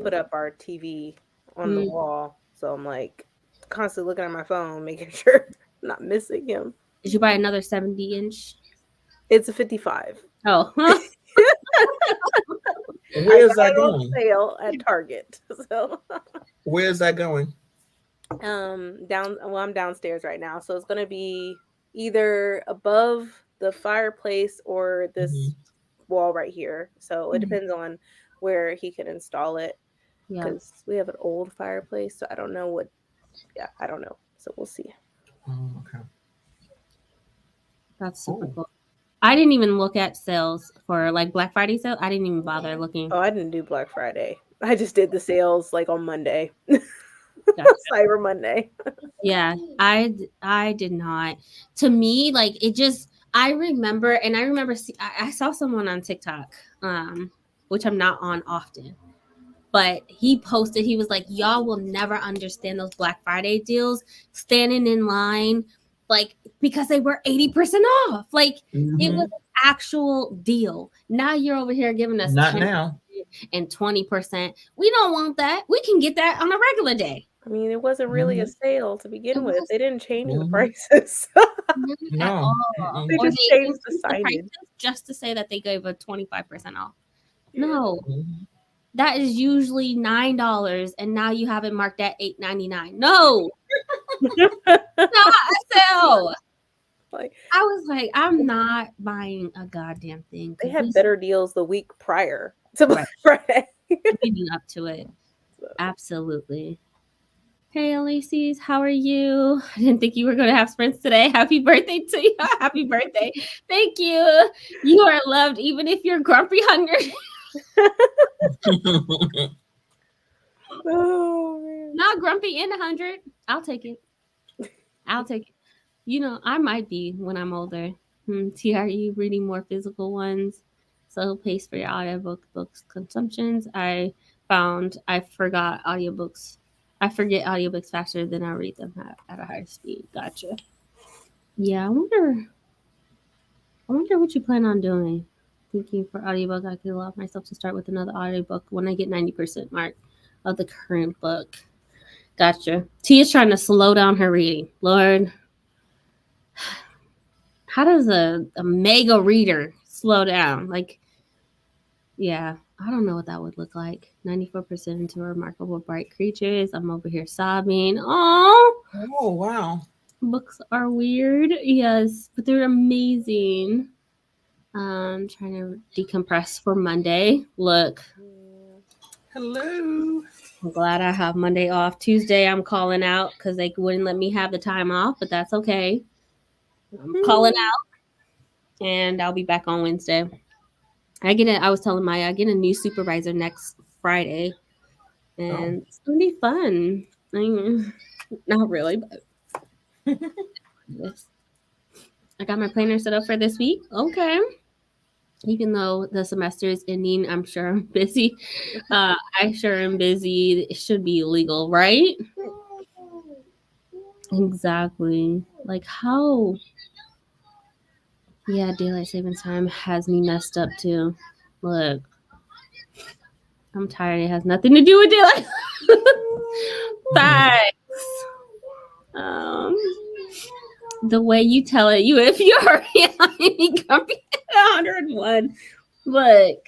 put up our TV on the Mm, wall. So I'm like constantly looking at my phone, making sure I'm not missing him. did you buy another 70-inch? It's a 55. Oh, Where I is got that it on going? sale at Target. So Where is that going? I'm downstairs right now, so it's gonna be either above the fireplace or this Mhm. wall right here. So it Mhm. depends on where he can install it yeah, because we have an old fireplace, so I don't know what. Yeah, I don't know. So we'll see. Oh, okay. that's super Cool. cool. I didn't even look at sales for like Black Friday sale. I didn't even bother looking. Oh, I didn't do Black Friday. I just did the sales like on Monday, Gotcha. Cyber Monday. Yeah, I did not. To me, like it just I remember and I remember I saw someone on TikTok, which I'm not on often, but he posted he was like, y'all will never understand those Black Friday deals standing in line, like because they were 80% off. Like it was Mhm. an actual deal. Now you're over here giving us Not 10 now. and 20%. We don't want that. We can get that on a regular day. I mean, it wasn't really a Mhm. sale to It begin with. was They didn't change the Mhm. prices. not at No. all. Mm-mm. They Or just they changed the increased the signage. prices just to say that they gave a 25% off. Yeah. No, Mhm. that is usually $9, and now you have it marked at $8.99. No, not a sale. Like I was like, I'm not buying a goddamn thing they because had better deals the week prior to right Black Friday. leading up to it. So, Absolutely. Hey, Elyses, how are you? I didn't think you were going to have sprints today. Happy birthday to you. Happy birthday. Thank you. You are loved, even if you're grumpy, hungry. oh man. Not grumpy in 100. I'll take it. I'll take it. You know, I might be when I'm older. T, are you reading more physical ones? So pace for your audiobook books consumptions. I found I forgot audiobooks. I forget audiobooks faster than I read them at a higher speed. Gotcha. Yeah, I wonder what you plan on doing. Thinking for audiobook, I could allow myself to start with another audiobook when I get 90% mark of the current book. Gotcha. T is trying to slow down her reading. Lord, how does a mega reader slow down? Like, yeah, I don't know what that would look like. 94% into remarkable bright creatures. I'm over here sobbing. Oh, Oh, wow. books are weird. Yes, but they're amazing. Trying to decompress for Monday. Look, Hello. I'm glad I have Monday off. Tuesday, I'm calling out because they wouldn't let me have the time off, but that's okay. I'm calling out, and I'll be back on Wednesday. I was telling Maya, I get a new supervisor next Friday, Oh. and it's gonna be fun. I mean, not really, but I got my planner set up for this week. Okay. Even though the semester is ending, I'm sure I'm busy. I sure am busy. It should be illegal, right? Exactly. Like how? Yeah, daylight savings time has me messed up too. Look, I'm tired. It has nothing to do with daylight. Facts. Um, the way you tell it, you if you're already coming at 101. Look,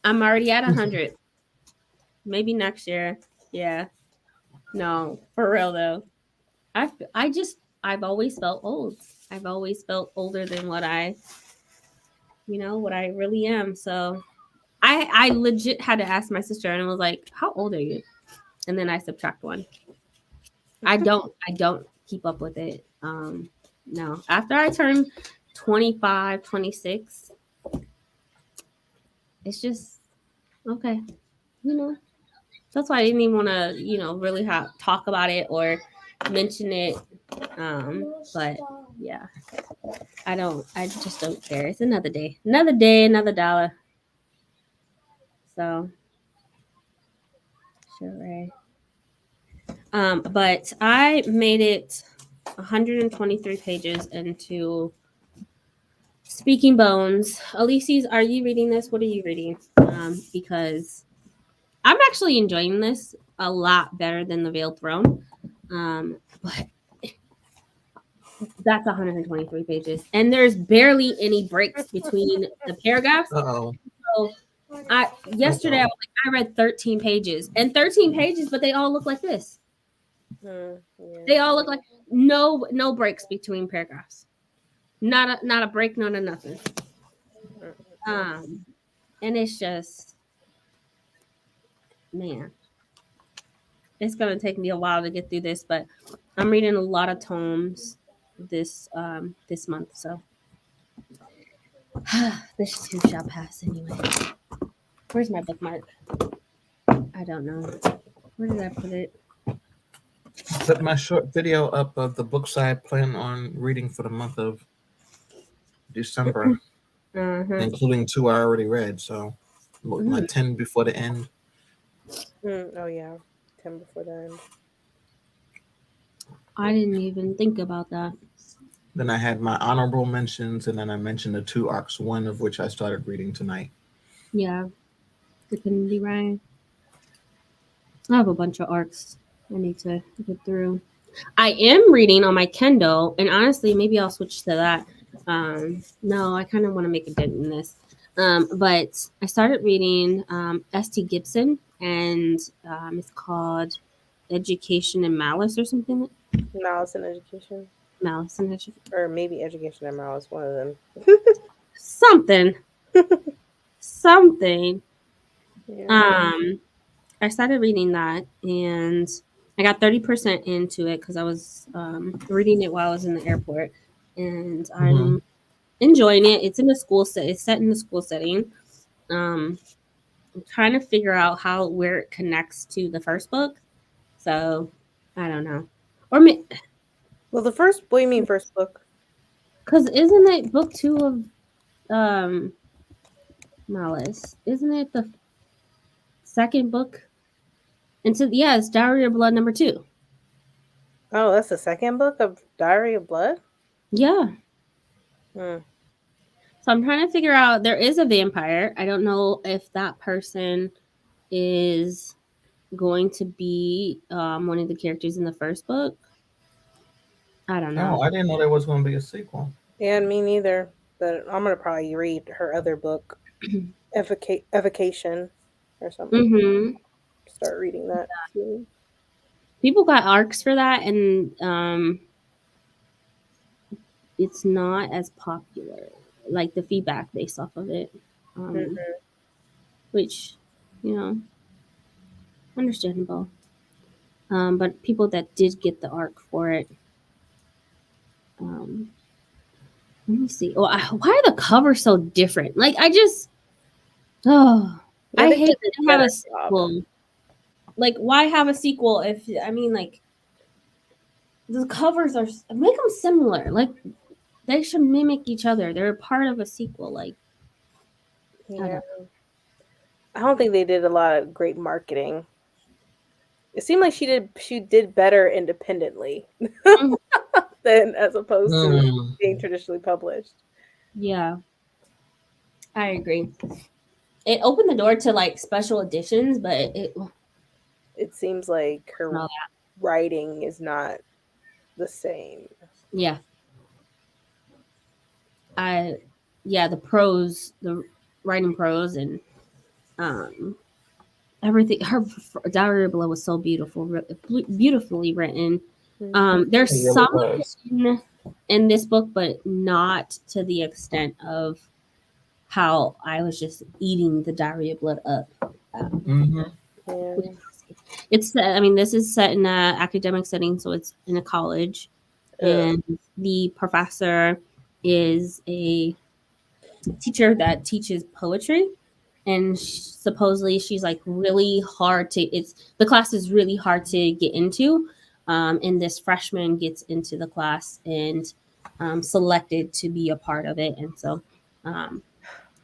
I'm already at 100. Maybe next year. Yeah. No, for real though. I've always felt old. I've always felt older than what I really am. So I legit had to ask my sister and was like, "How old are you?" And then I subtract one. I don't keep up with it. No. After I turn 25, 26, it's just okay. That's why I didn't even want to, really talk about it or mention it. But yeah, I just don't care. It's another day, another dollar. So, sure, right. But I made it 123 pages into Speaking Bones. Elise's, are you reading this? What are you reading? Because I'm actually enjoying this a lot better than The Veiled Throne. But that's 123 pages, and there's barely any breaks between the paragraphs. Uh-oh. So yesterday I read 13 pages, and 13 pages, but they all look like this. Yeah. They all look like no breaks between paragraphs. Not a break, not a nothing. And it's just, man, it's gonna take me a while to get through this, but I'm reading a lot of tomes this month, so this too shall pass anyway. Where's my bookmark? I don't know. Where did I put it? Put my short video up of the books I plan on reading for the month of December, including 2 I already read. So my 10 before the end. Oh yeah, 10 before the end. I didn't even think about that. Then I had my honorable mentions, and then I mentioned the 2 arcs, one of which I started reading tonight. Yeah, it couldn't be right. I have a bunch of arcs I need to get through. I am reading on my Kindle, and honestly, maybe I'll switch to that. No, I kind of want to make a dent in this. But I started reading S.T. Gibson, and it's called Education and Malice or something. Malice and Education. Malice and Education. Or maybe Education and Malice, one of them. Something. Something. Yeah. I started reading that, and I got 30% into it because I was reading it while I was in the airport, and I'm enjoying it. It's in a school set. It's set in a school setting. I'm trying to figure out where it connects to the first book. So I don't know. Well, the first. What do you mean first book? Because isn't it book 2 of Malice? Isn't it the second book? And so it's Diary of Blood number 2. Oh, that's the second book of Diary of Blood? Yeah. Hmm. So I'm trying to figure out, there is a vampire. I don't know if that person is going to be one of the characters in the first book. I don't know. Oh, I didn't know there was going to be a sequel. Yeah, me neither. But I'm going to probably read her other book, Evocation or something. Mm-hmm. Start reading that. Yeah. People got arcs for that, and it's not as popular, like the feedback based off of it, which, understandable. But people that did get the arc for it, let me see. Oh, why are the covers so different? Like, I hate to have a sequel. Like, why have a sequel if, like, the covers make them similar. Like, they should mimic each other. They're a part of a sequel. Like, yeah. I don't think they did a lot of great marketing. It seemed like she did better independently than as opposed to being traditionally published. Yeah, I agree. It opened the door to like special editions, but It seems like her no, writing is not the same. yeah, I yeah, the prose, the writing prose, and um everything. Her Diary of Blood was so beautiful, beautifully written. There's It really some was. in this book, but not to the extent of how I was just eating the Diary of Blood up. Mm-hmm. Yeah. It's I mean, this is set in an academic setting, so it's in a college, and the professor is a teacher that teaches poetry, and supposedly she's like really hard to. It's the class is really hard to get into, and this freshman gets into the class and selected to be a part of it, and so.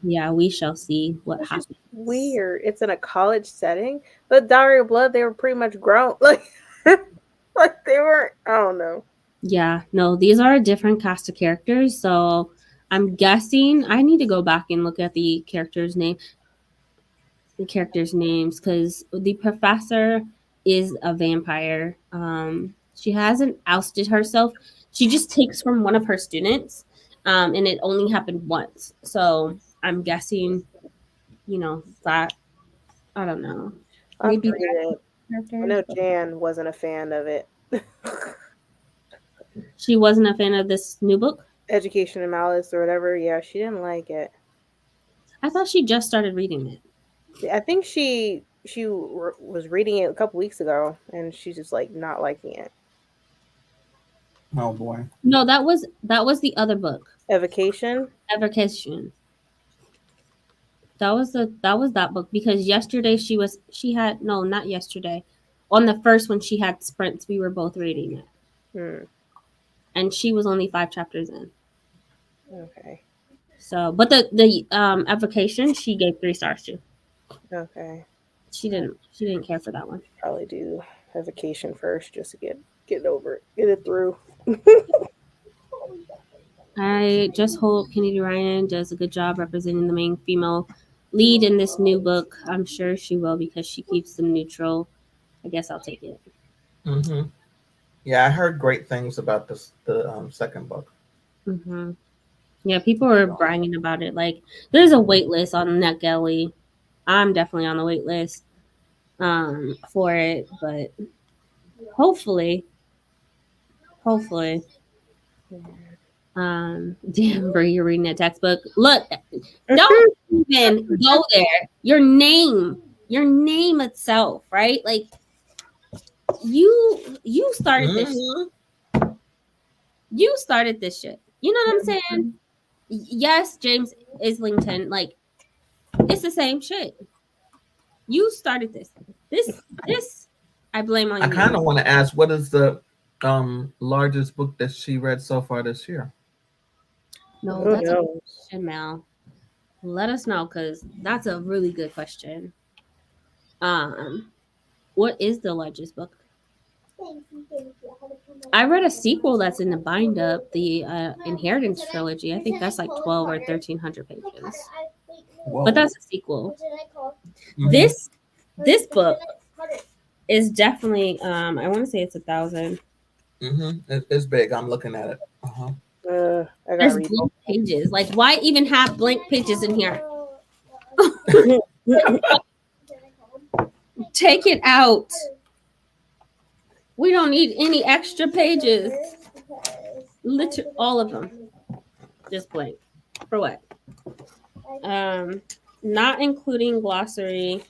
Yeah, we shall see what It's just happens. weird. It's in a college setting, but Diary of Blood, they were pretty much grown. Like they weren't. I don't know. Yeah, no, these are a different cast of characters, so I'm guessing I need to go back and look at the characters' names, because the professor is a vampire. She hasn't ousted herself. She just takes from one of her students, and it only happened once. So I'm guessing, that I don't know. I'll have to Maybe read it. that I know character. Jan wasn't a fan of it. She wasn't a fan of this new book. Education and Malice or whatever. Yeah, she didn't like it. I thought she just started reading it. I think she was reading it a couple weeks ago, and she's just like not liking it. Oh boy. No, that was the other book, Evocation. Evocation. That was that book, because yesterday she had no, not yesterday. On the first one she had sprints. We were both reading it, and she was only 5 chapters in. Okay. So, but the Evocation she gave 3 stars to. Okay. She didn't care for that one. Probably do Evocation first just to get it over it, get it through. I just hope Kennedy Ryan does a good job representing the main female lead in this new book. I'm sure she will, because she keeps them neutral. I guess I'll take it. Mm-hmm. Yeah, I heard great things about the second book. Mm-hmm. Yeah, people are bragging about it. Like, there's a wait list on NetGalley. I'm definitely on the wait list for it, but hopefully. Damn, bro, you're reading that textbook. Look, don't even go there. Your name itself, right? Like, you started this. Mm-hmm. You started this shit. You know what I'm saying? Yes, James Islington. Like, it's the same shit. You started this. This. I blame on I you. kind of want to ask, what is the largest book that she read so far this year? No, Who that's a knows? question, Mel. Let us know, because that's a really good question. What is the largest book? I read a sequel that's in the bind up, the Inheritance trilogy. I think that's like 12 or 1300 pages. Whoa. But that's a sequel. Mhm. This book is definitely I want to say it's 1,000. It's big. I'm looking at it. I gotta There's read. blank pages. Like, why even have blank pages in here? Take it out. We don't need any extra pages. Literally all of them. Just blank. For what? Not including glossary.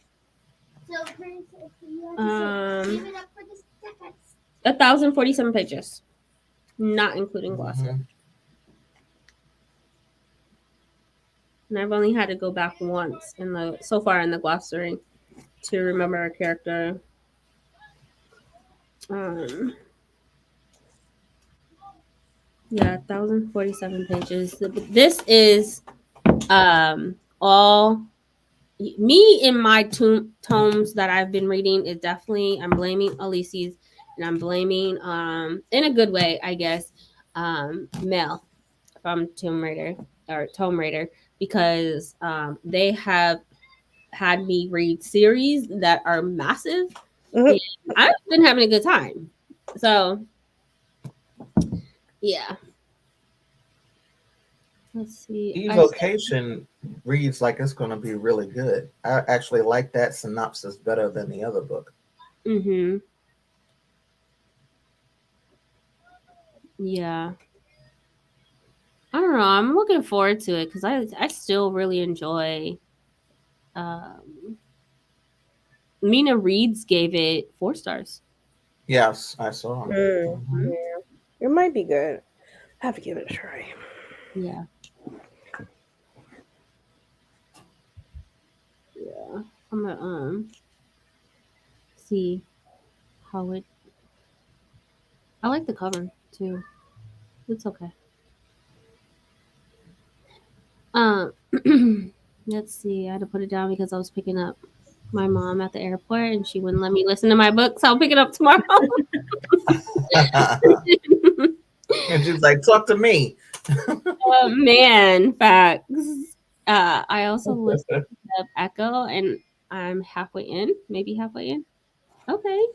1,047 pages. Not including glossary. Mhm. And I've only had to go back once so far in the glossary to remember a character. Yeah, 1,047 pages. This is all me in my tomes that I've been reading. Is definitely, I'm blaming Elise's, and I'm blaming in a good way, I guess, Mel from Tomb Raider. or Tomb Raider because they have had me read series that are massive. Mhm. And I've been having a good time. So, yeah. Let's see. Evocation reads like it's going to be really good. I actually like that synopsis better than the other book. Mm-hmm. Yeah. I don't know. I'm looking forward to it because I still really enjoy. Mina Reeds gave it 4 stars. Yes, I saw. Yeah, it might be good. I have to give it a try. Yeah. Yeah. I'm gonna see how it. I like the cover too. It's okay. Um, let's see. I had to put it down because I was picking up my mom at the airport, and she wouldn't let me listen to my book, so I'll pick it up tomorrow. And she's like, "Talk to me." Man, facts. I also listened to Echo, and I'm halfway in, maybe halfway in. Okay,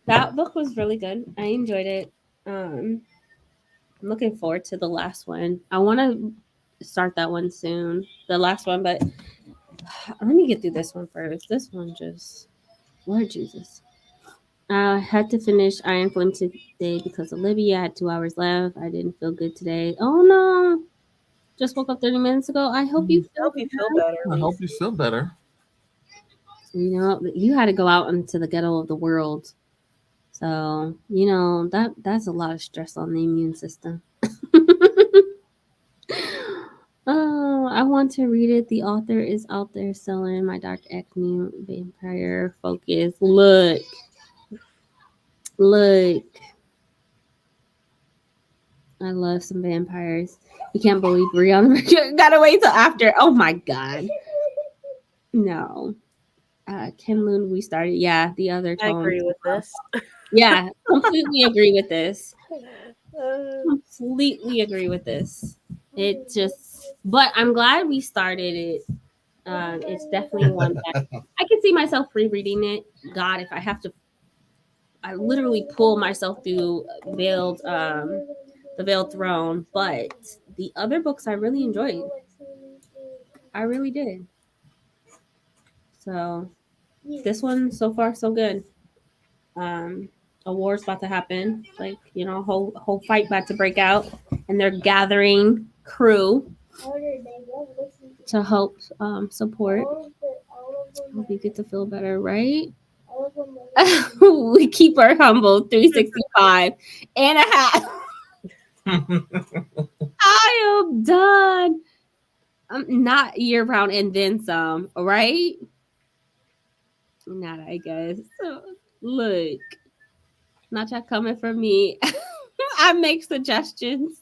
that book was really good. I enjoyed it. I'm looking forward to the last one. I want to start that one soon, the last one, but let me get through this one first. This one just, Lord Jesus. I had to finish Iron Flame today because of Libya. I had 2 hours left. I didn't feel good today. Oh no. Just woke up 30 minutes ago. I hope you I hope you feel better. I hope you feel better. You know, you had to go out into the ghetto of the world. So, you know, that's a lot of stress on the immune system. Oh, I want to read it. The author is out there selling my Dark Acne Vampire Focus. Look. I love some vampires. You can't believe Brianna gotta wait till after. Oh my god. No. Ken Loon, we started. Yeah, the other I tone. agree with this. Yeah, completely agree with this. Completely agree with this. It just, but I'm glad we started it. It's definitely one that I can see myself rereading it. God, if I have to, I literally pull myself through the Veiled Throne. But the other books I really enjoyed. I really did. So this one so far so good. A war's about to happen. Like, you know, whole fight about to break out, and they're gathering crew to help support. Hope you get to feel better, right? We keep her humble 365 and a half. I am done. I'm not year round and then some, right? Not, I guess. So, look, not y'all coming for me. I make suggestions.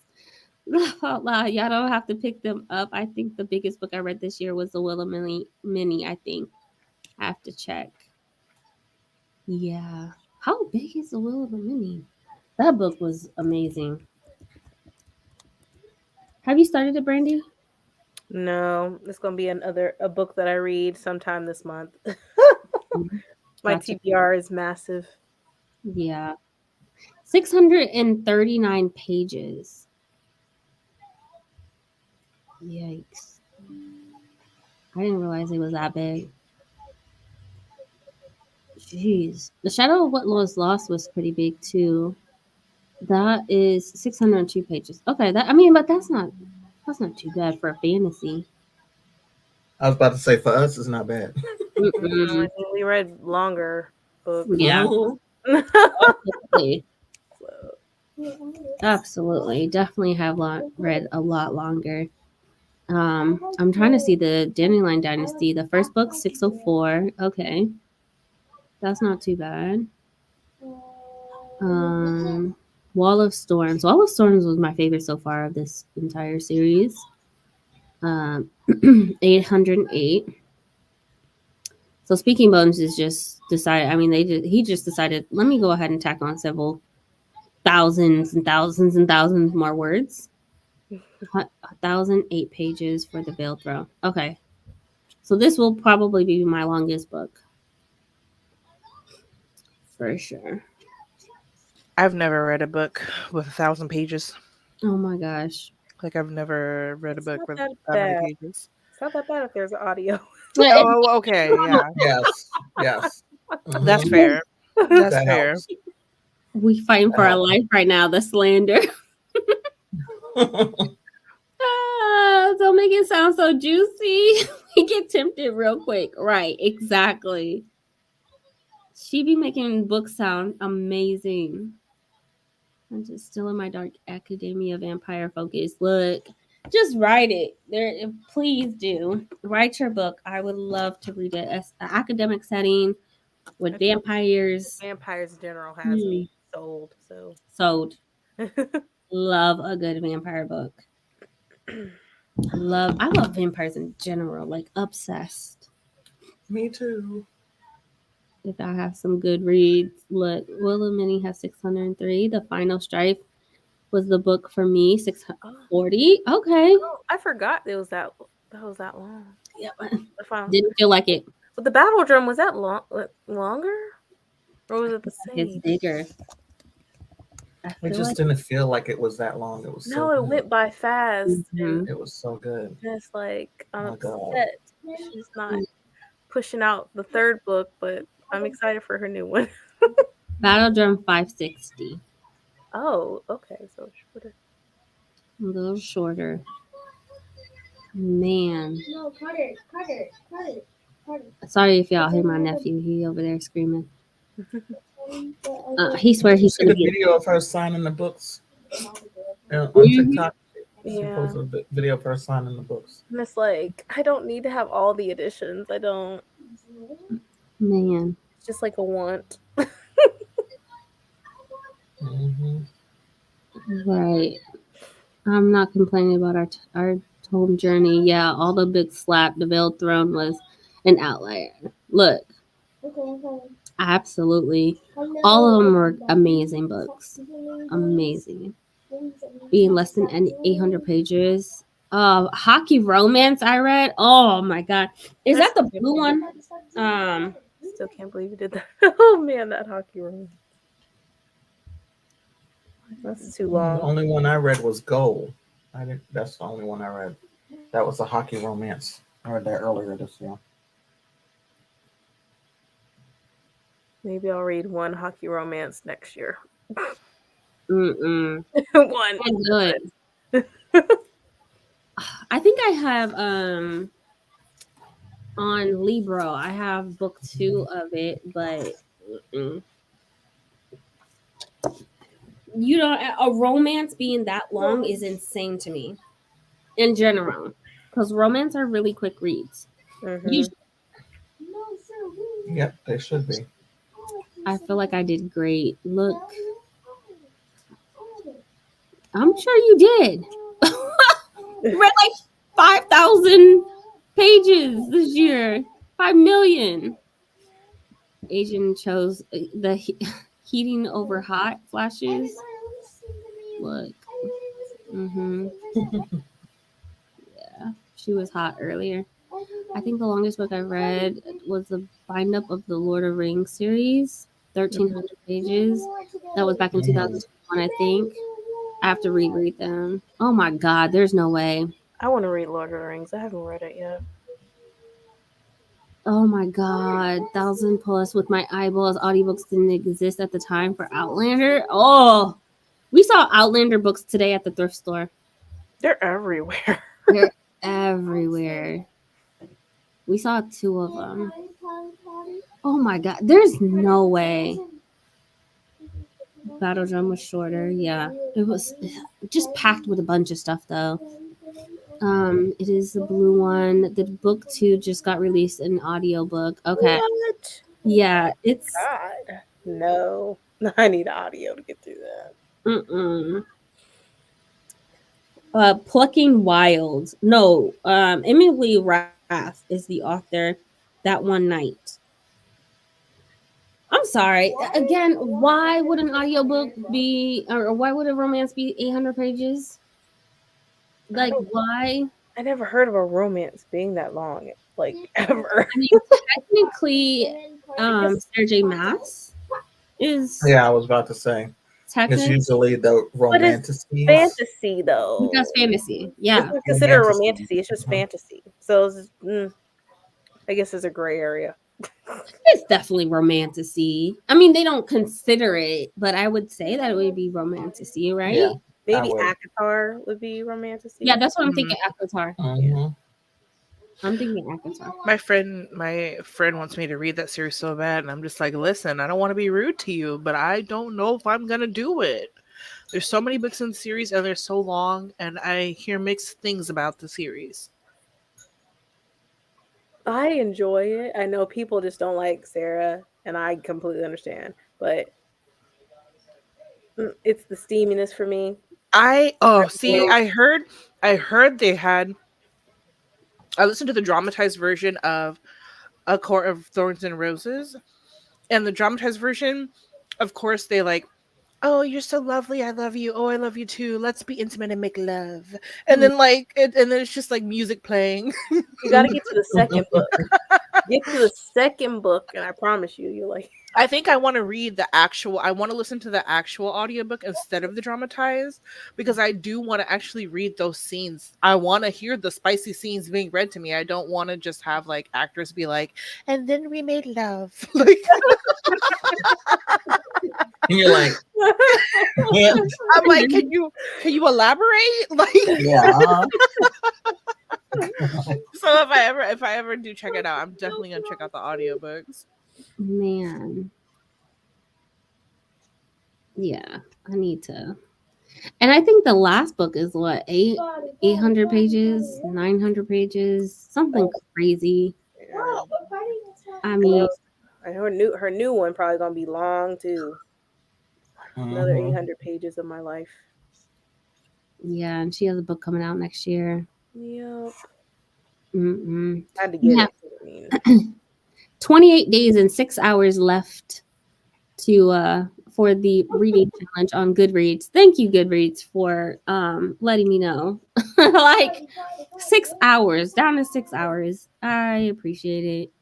Laugh out loud. Y'all don't have to pick them up. I think the biggest book I read this year was the Willow Mini. I think I have to check. Yeah. How big is the Willow Mini? That book was amazing. Have you started it, Brandie? No, it's gonna be a book that I read sometime this month. My Gotcha. TBR is massive. Yeah. 639 pages. Yikes. I didn't realize it was that big. Jeez. The Shadow of What Was Lost was pretty big too. That is 602 pages. Okay, but that's not too bad for a fantasy. I was about to say, for us, it's not bad. Mm-mm. We read longer books. Yeah. Mhm. Absolutely. Absolutely. Definitely have read a lot longer. I'm trying to see the Dandelion Dynasty. The first book, 604. Okay. That's not too bad. Wall of Storms. Wall of Storms was my favorite so far of this entire series. 808. So Speaking Bones is just decided. I mean, he just decided. Let me go ahead and tack on several thousands and thousands and thousands more words. 1,008 pages for the Veiled Throne. Okay. So this will probably be my longest book. For sure. I've never read a book with 1,000 pages. Oh my gosh. Like I've never read a It's book not with that that many bad. pages. It's not that bad if there's audio. Oh, okay, yeah, Yes. Yes. that's Mhm. fair. That's That fair. helps. We fighting That for our helps. life right now. The slander. Don't make it sound so juicy. We get tempted real quick. Right, exactly. She be making books sound amazing. I'm just still in my dark academia vampire focus. Look, just write it. There, please do write your book. I would love to read it as an academic setting with vampires. Vampires in general has Hmm. me sold. So Sold. Love a good vampire book. I love vampires in general, like obsessed. Me too. If I have some good reads, look, Willow Minnie has 603. The Final Strife was the book for me, 640. Okay. Oh, I forgot it was that was that long. Yeah, The final, didn't feel like it. but the battle drum was that longer, or was it the It's same? bigger. I It feel just like didn't feel like it was that long. It was so No, it good. went by fast, and It was so good. it's like I'm My God. upset she's not pushing out the third book, but I'm excited for her new one. Battle Drum 560. Oh, okay, so shorter. A little shorter. Man. No, Carter. Sorry if y'all hear my nephew. He over there screaming. He swears Did you he's see gonna the be. video of her signing the books on Mhm. TikTok? She Yeah, posted a video of her signing the books. and it's like I don't need to have all the editions. I don't. Man. It's just like a want. Hmm. Right. I'm not complaining about our home journey. Yeah, all the books slapped. The Veiled Throne was an outlier. Look, absolutely. All of them were amazing books. Amazing. Being less than 800 pages. Hockey Romance I read. Oh my god. Is that the blue one? Still can't believe you did that. Oh man, that hockey room. That's too The long. only one I read was Gold. I didn't. That's the only one I read. That was a hockey romance. I read that earlier this year. Maybe I'll read one hockey romance next year. Mm-mm. One. Good. I think I have on Libro. I have book 2 of it, but you know, a romance being that long is insane to me in general, because romance are really quick reads. Mhm. Yep, they should be. I feel like I did great. Look, I'm sure you did. You read like 5,000 pages this year. 5 million. Asian chose the heating over hot flashes. Look. Yeah, she was hot earlier. I think the longest book I read was the Bind Up of the Lord of Rings series, 1,300 pages. That was back in 2021, I think. I have to reread them. Oh my god, there's no way. I want to read Lord of the Rings. I haven't read it yet. Oh my god, 1,000 plus with my eyeballs. Audiobooks didn't exist at the time for Outlander. Oh, we saw Outlander books today at the thrift store. They're everywhere. They're everywhere. We saw 2 of them. Oh my god, there's no way. Battle Drum was shorter. Yeah, it was just packed with a bunch of stuff though. It is the blue one. The book 2 just got released in audiobook. Okay. What? Yeah, it's God, no. I need audio to get through that. Plucking Wild. No, Emily Rath is the author. That One Night. I'm sorry. Again, why would an audiobook be, or why would a romance be 800 pages? Like, why? I never heard of a romance being that long, like ever. I mean, technically, Sarah J. Maas is Yeah, I was about to say. It's technically usually the But it's romanticities. fantasy, though. that's fantasy. It's Yeah, not considered a Romantasy. romantasy. It's just fantasy. So it's I guess it's a gray area. it's definitely romantasy. I mean, they don't consider it, but I would say that it would be romantasy, right? Yeah, I Maybe would. Akatar would be romantasy. Yeah, that's what I'm Mhm. thinking. Avatar. Mhm. I'm thinking Avatar. My friend wants me to read that series so bad, and I'm just like, listen, I don't want to be rude to you, but I don't know if I'm gonna do it. There's so many books in the series, and they're so long, and I hear mixed things about the series. I enjoy it. I know people just don't like Sarah, and I completely understand. But it's the steaminess for me. See, I heard they had. I listened to the dramatized version of A Court of Thorns and Roses, and the dramatized version, of course, they like, oh, you're so lovely, I love you, oh, I love you too, let's be intimate and make love, and then and then it's just like music playing. You got to get to the second book. Get to the second book, and I promise you, you're like, I think I want to I want to listen to the actual audiobook instead of the dramatized, because I do want to actually read those scenes. I want to hear the spicy scenes being read to me. I don't want to just have like actors be like, and then we made love. Like, And you're like, yeah, I'm like, can you elaborate? Like, yeah. so if I ever do check it out, I'm definitely gonna check out the audiobooks. Man. Yeah, I need to. And I think the last book is what, 800 pages, 900 pages, something crazy. yeah. I mean, And her new one probably gonna be long too. Another Mhm. 800 pages of my life. yeah, and she has a book coming out next year. Yep. Mm-mm. Had to get Yeah. it. I mean, 28 days and 6 hours left to for the reading challenge on Goodreads. Thank you, Goodreads, for letting me know. Like 6 hours, down to 6 hours. I appreciate it.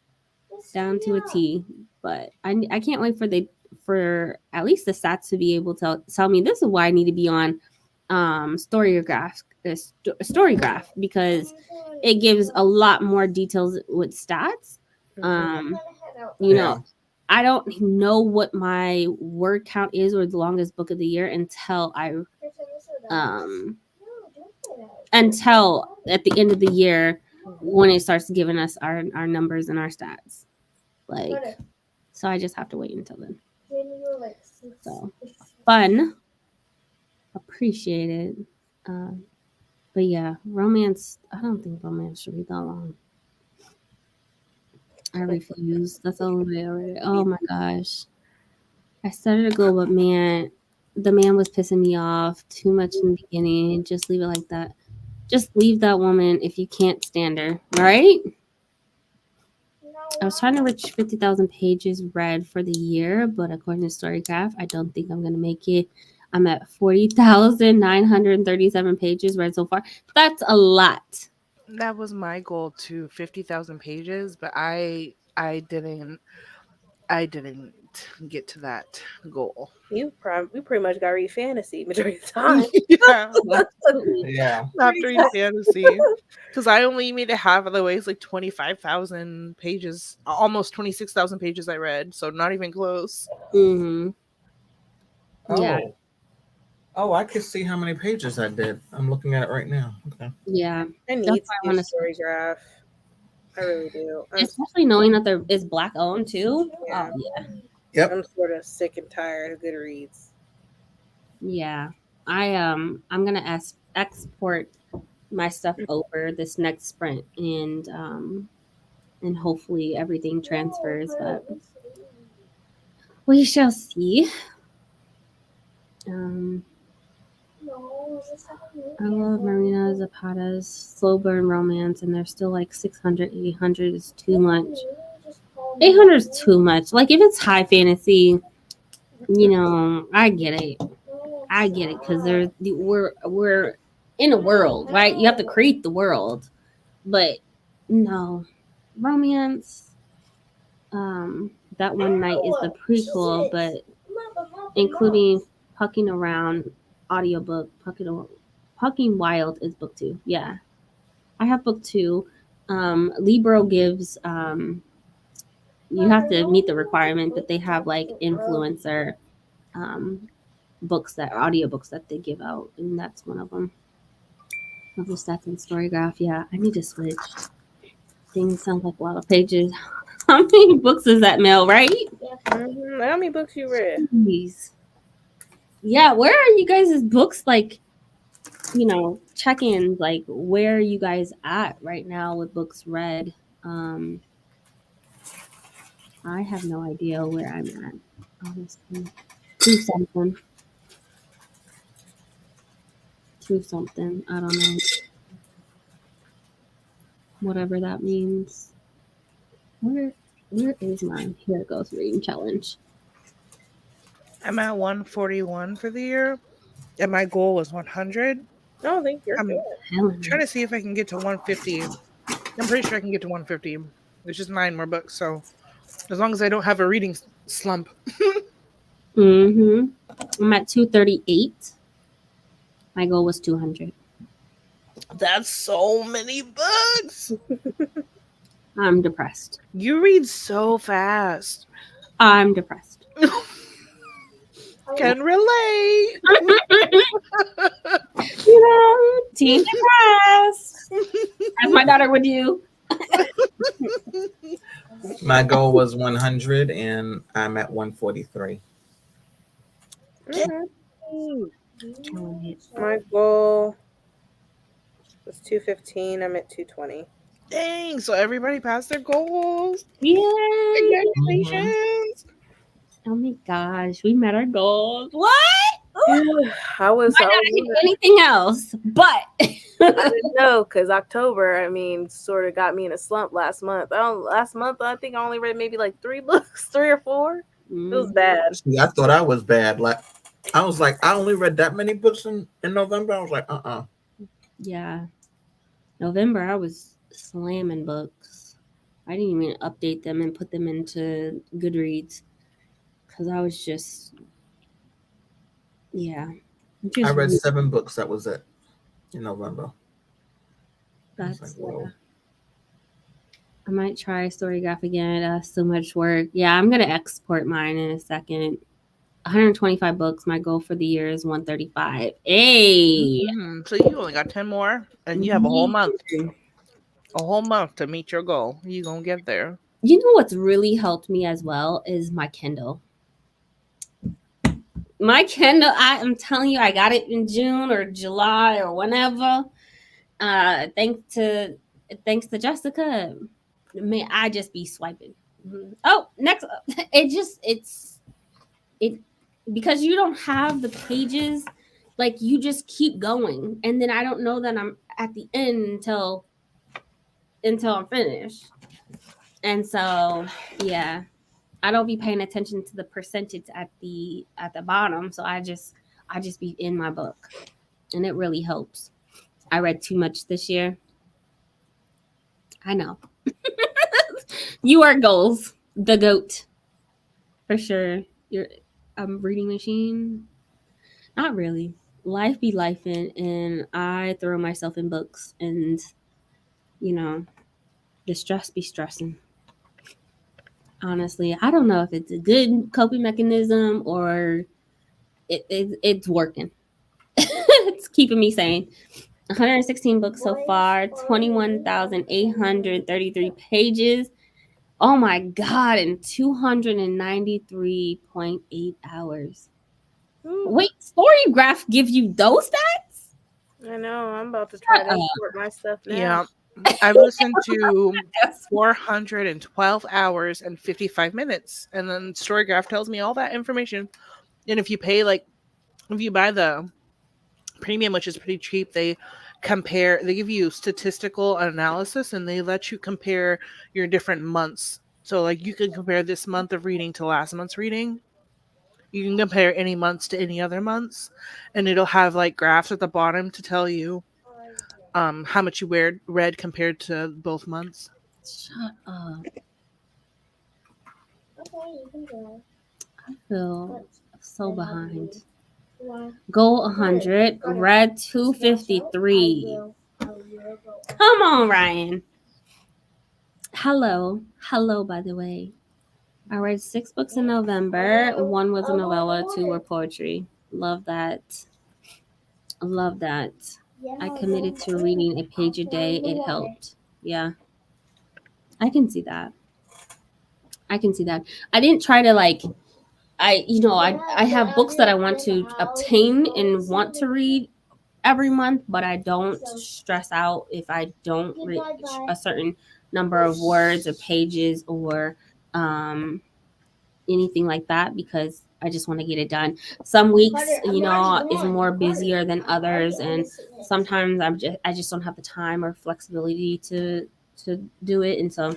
Down to a T. But I can't wait for at least the stats to be able to tell me this is why I need to be on Storygraph because it gives a lot more details with stats. You know, I don't know what my word count is or the longest book of the year until until at the end of the year when it starts giving us our numbers and our stats. Like, so I just have to wait until then. So fun, appreciate it. But yeah, romance. I don't think romance should be that long. I refuse. That's the only way I read it. Oh my gosh. I started to go, but man, the man was pissing me off too much in the beginning. Just leave it like that. Just leave that woman if you can't stand her. All right? I was trying to reach 50,000 pages read for the year, but according to Storygraph, I don't think I'm going to make it. I'm at 40,937 pages read so far. That's a lot. That was my goal to 50,000 pages, but I didn't get to that goal. we pretty much got to read fantasy majority of the time. Yeah, Absolutely. Yeah. not to read fantasy, because I only need to have otherwise like 25,000 pages, almost 26,000 pages I read, so not even close. Mm-hmm. Oh. Yeah. Oh, I can see how many pages I did. I'm looking at it right now. Okay. Yeah. I need That's to why I do want to Storygraph. I really do. especially knowing that there is black owned too. Yeah. Oh yeah. Yep. I'm sort of sick and tired of Goodreads. Yeah. I'm gonna export my stuff over this next sprint and hopefully everything transfers, but we shall see. I love Marina Zapata's slow burn romance, and they're still like 600, 800 is too much. 800 is too much. Like if it's high fantasy, you know, I get it because we're in a world, right? You have to create the world. But no, romance. That one night is the prequel, but including Pucking Around audiobook, Pucking Wild is book 2. Yeah. I have book 2. Libro gives you have to meet the requirement that they have like influencer books that audiobooks that they give out, and that's one of them. Novel stats and storygraph. Yeah, I need to switch. Things sound like a lot of pages. How many books is that, Mel? Right? How many books you read? Jeez. Yeah, where are you guys' books? Like, check-ins. Like, where are you guys at right now with books read? I have no idea where I'm at. Honestly, two something. I don't know. Whatever that means. Where is mine? Here it goes. Reading challenge. I'm at 141 for the year, and my goal was 100. I think you're I'm good. trying to see if I can get to 150. I'm pretty sure I can get to 150. It's just 9 more books, so as long as I don't have a reading slump. I'm at 238. My goal was 200. That's so many books. I'm depressed. You read so fast. I'm depressed. Can relate. Teen depressed. As my daughter would you. My goal was 100, and I'm at 143. My goal was 215. I'm at 220. Dang, so everybody passed their goals. Yeah. Congratulations. Oh my gosh, we met our goals. What? I was anything else, but I didn't know because October, sort of got me in a slump last month. Last month, I think I only read maybe like 3 books, 3 or 4. It was bad. See, I thought I was bad. Like, I was like, I only read that many books in November. I was like, Yeah. November, I was slamming books. I didn't even update them and put them into Goodreads because I was just, yeah. I read 7 books. That was it in November. That's I might try Storygraph again. That's so much work. Yeah, I'm gonna export mine in a second. 125 books. My goal for the year is 135. Hey. So you only got 10 more, and you have a whole month. A whole month to meet your goal. You gonna get there. You know what's really helped me as well is my Kindle. My Kindle, I'm telling you, I got it in June or July or whenever. Thanks to Jessica. May I just be swiping. Oh, next. It's because you don't have the pages, like you just keep going, and then I don't know that I'm at the end until I'm finished. And so, yeah, I don't be paying attention to the percentage at the bottom. So I just be in my book, and it really helps. I read too much this year. I know. You are goals, the goat, for sure. You're reading machine. Not really. Life be lifing, and I throw myself in books, and the stress be stressing. Honestly, I don't know if it's a good coping mechanism or it's working. It's keeping me sane. 116 books so far, 21,833 pages. Oh my God, and 293.8 hours. Wait, Storygraph give you those stats? I know. I'm about to try to import my stuff now. Yeah. I've listened to 412 hours and 55 minutes. And then Storygraph tells me all that information. And if you buy the premium, which is pretty cheap, they give you statistical analysis, and they let you compare your different months. So like you can compare this month of reading to last month's reading. You can compare any months to any other months, and it'll have like graphs at the bottom to tell you how much you read compared to both months. Shut up. Okay, you can go. I feel so behind. Why? Goal 100, read 253. Come on, Ryan. Hello. Hello, by the way. I read 6 books in November. 1 was a novella, 2 were poetry. Love that. Love that. I committed to reading a page a day. It helped. Yeah, I can see that. I can see that. I didn't try to like I have books that I want to obtain and want to read every month, but I don't stress out if I don't reach a certain number of words or pages or anything like that, because I just want to get it done. Some weeks, is more busier than others, and sometimes I just don't have the time or flexibility to do it. And so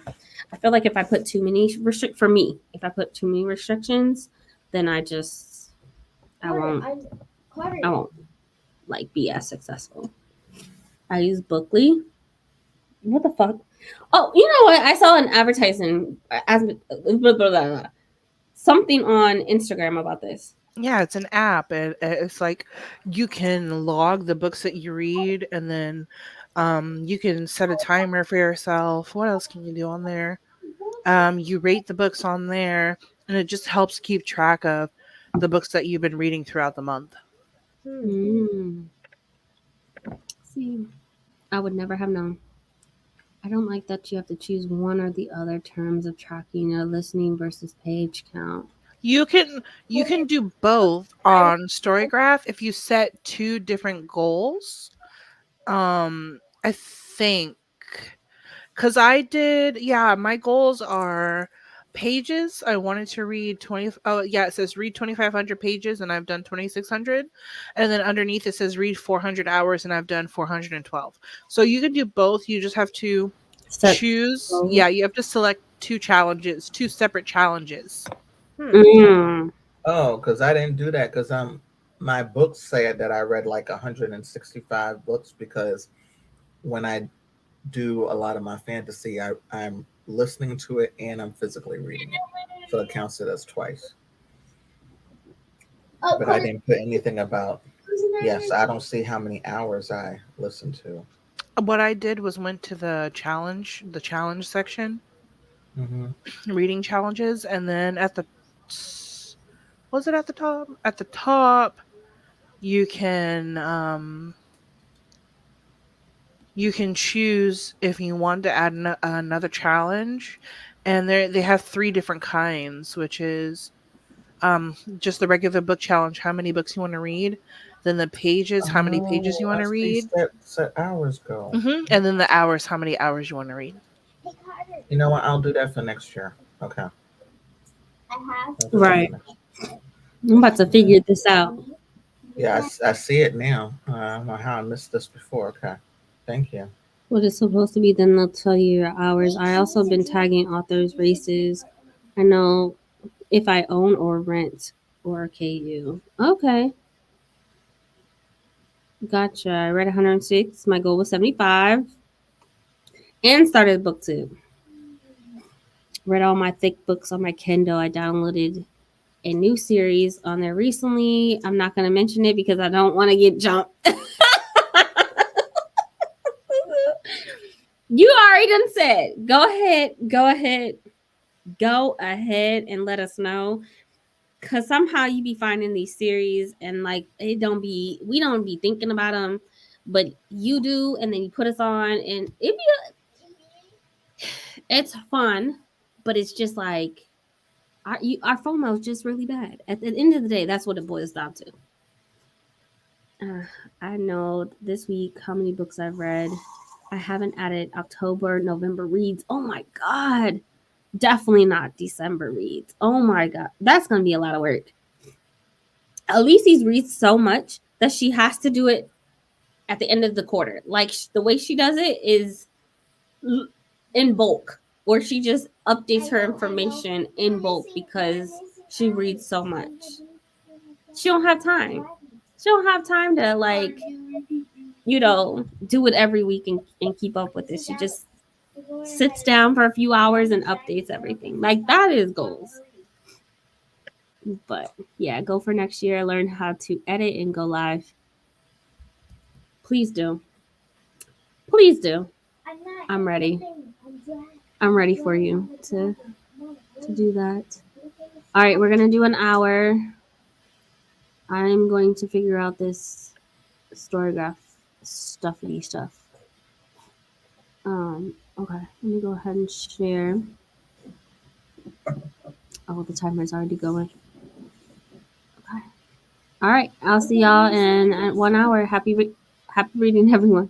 I feel like if I put too many if I put too many restrictions, then I won't like be as successful. I use Bookly. What the fuck? Oh, you know what? I saw an advertising as something on Instagram about this. Yeah, it's an app. It's like you can log the books that you read, and then you can set a timer for yourself. What else can you do on there? You rate the books on there, and it just helps keep track of the books that you've been reading throughout the month. See, I would never have known. I don't like that you have to choose one or the other terms of tracking or listening versus page count. You can do both on Storygraph if you set 2 different goals. I think because I did, yeah, my goals are pages. I wanted to read 20. Oh, yeah, it says read 2,500 pages, and I've done 2,600. And then underneath it says read 400 hours, and I've done 412. So you can do both. You just have to choose. Yeah, you have to select 2 challenges, 2 separate challenges. Mm. Oh, because I didn't do that because my books said that I read like 165 books because when I do a lot of my fantasy, I'm listening to it and I'm physically reading it. So it counts it as twice. But I didn't put anything about, yes, I don't see how many hours I listened to. What I did was went to the challenge section, Hmm. reading challenges, and then was it at the top? At the top, you can choose if you want to add another challenge, and they have 3 different kinds, which is just the regular book challenge, how many books you want to read, then the pages, how many pages you Oh, want I to see. read, Set hours go. and then the hours, how many hours you want to read. You know what? I'll do that for next year. Okay. I'll do that Right. for next year. I'm about to figure this out. Yeah, I see it now. I don't know how I missed this before. Okay. Thank you. What it's supposed to be, then they'll tell you your hours. I also been tagging authors, races. I know if I own or rent or KU. Okay. Gotcha. I read 106. My goal was 75. And started book 2. Read all my thick books on my Kindle. I downloaded a new series on there recently. I'm not going to mention it because I don't want to get jumped. You already done said. Go ahead and let us know. Cause somehow you be finding these series and like we don't be thinking about them, but you do, and then you put us on, and it's fun, but it's just like our FOMO is just really bad. At the end of the day, that's what it boils down to. I know this week how many books I've read. I haven't added October, November reads. Oh my god, definitely not December reads. Oh my god, that's gonna be a lot of work. Alici's reads so much that she has to do it at the end of the quarter. Like the way she does it is in bulk, or she just updates her information in bulk because she reads so much. she don't have time. She don't have time to like, you know, do it every week and keep up with it. She just sits down for a few hours and updates everything. Like that is goals. But yeah, go for next year. Learn how to edit and go live. Please do. Please do. I'm ready. I'm ready for you to do that. All right, we're gonna do an hour. I'm going to figure out this storygraph stuffy stuff. Okay, let me go ahead and share. Oh, the timer's already going. Okay. All right, I'll see y'all in 1 hour. Happy reading, everyone.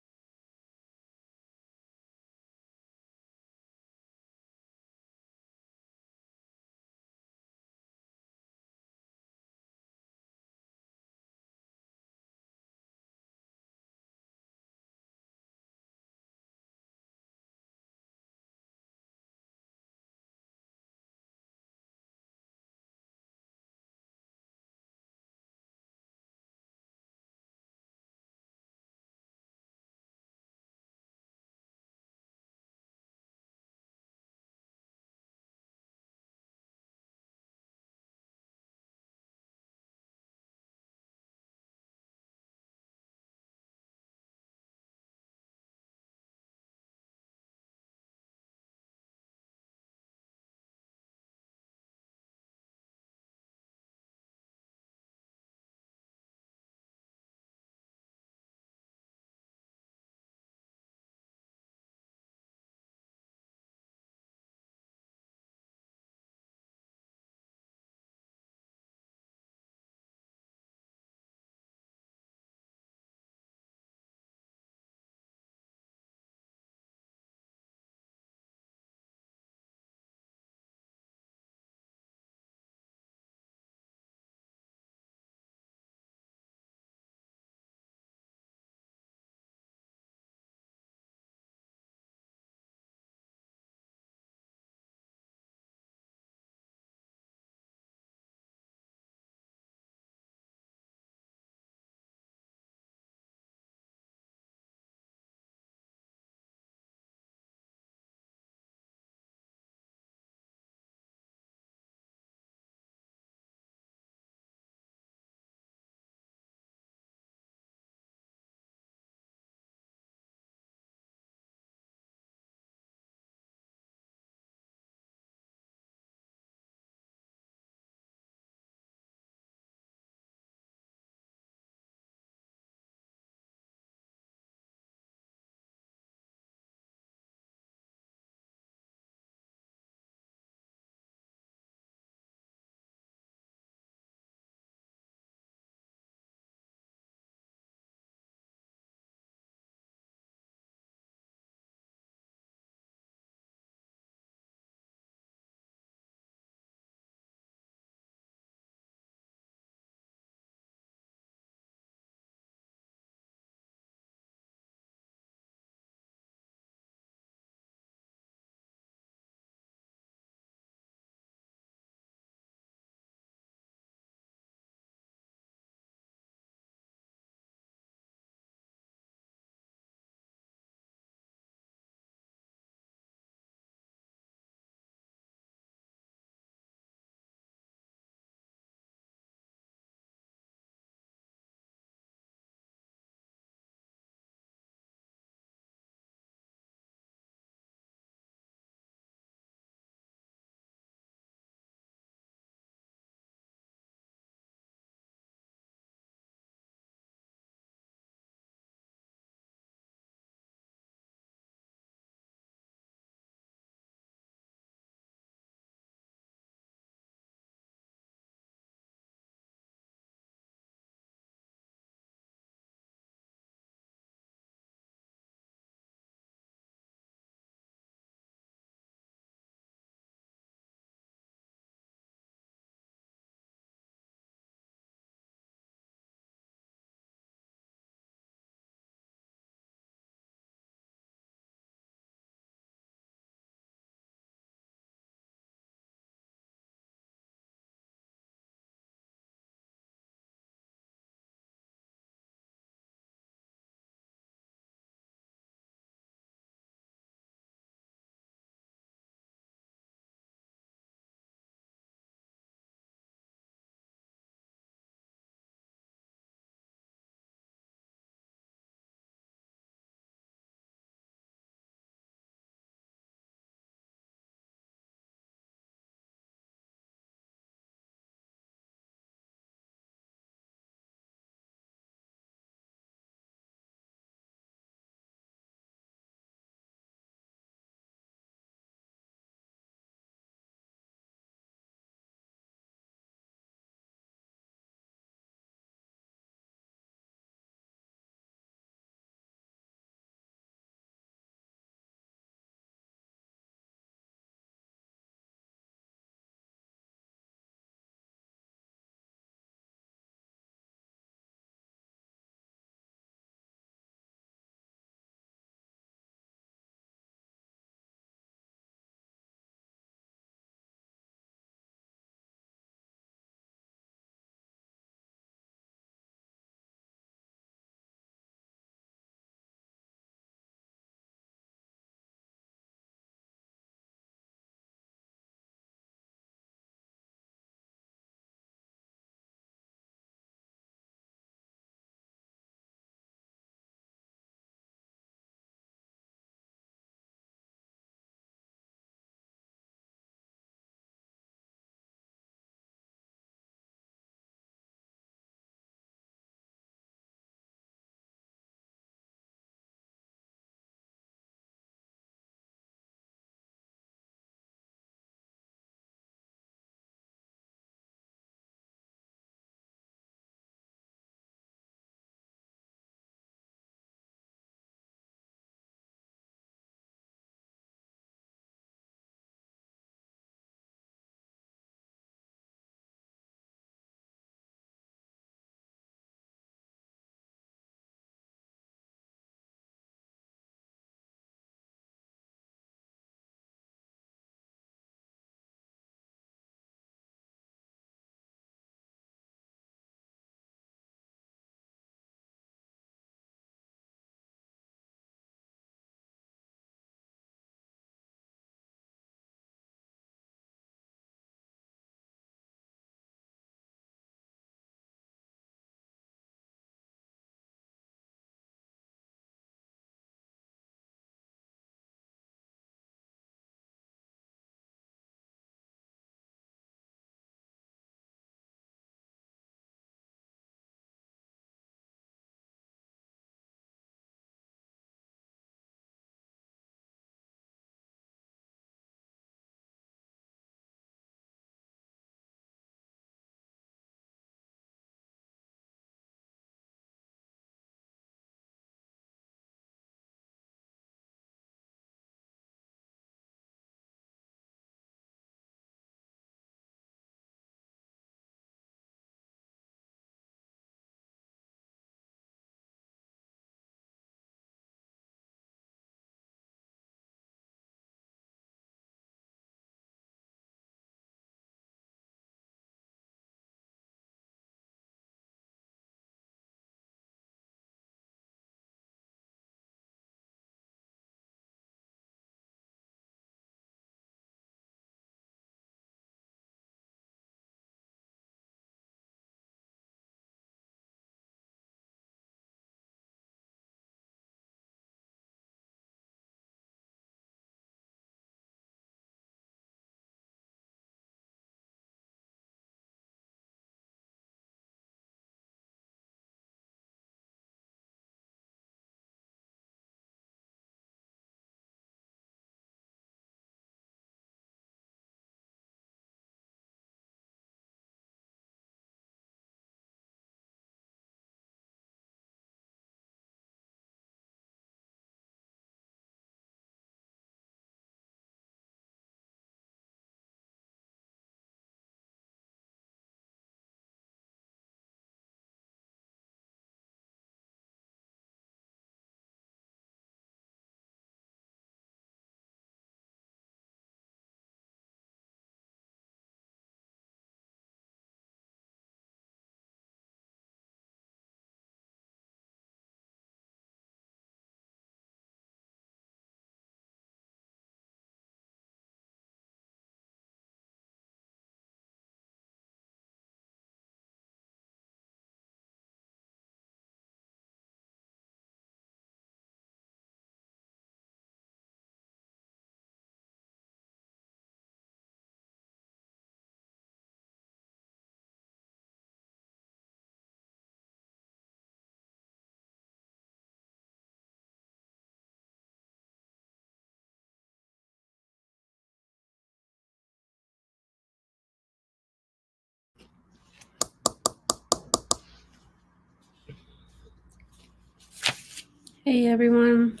Hey everyone.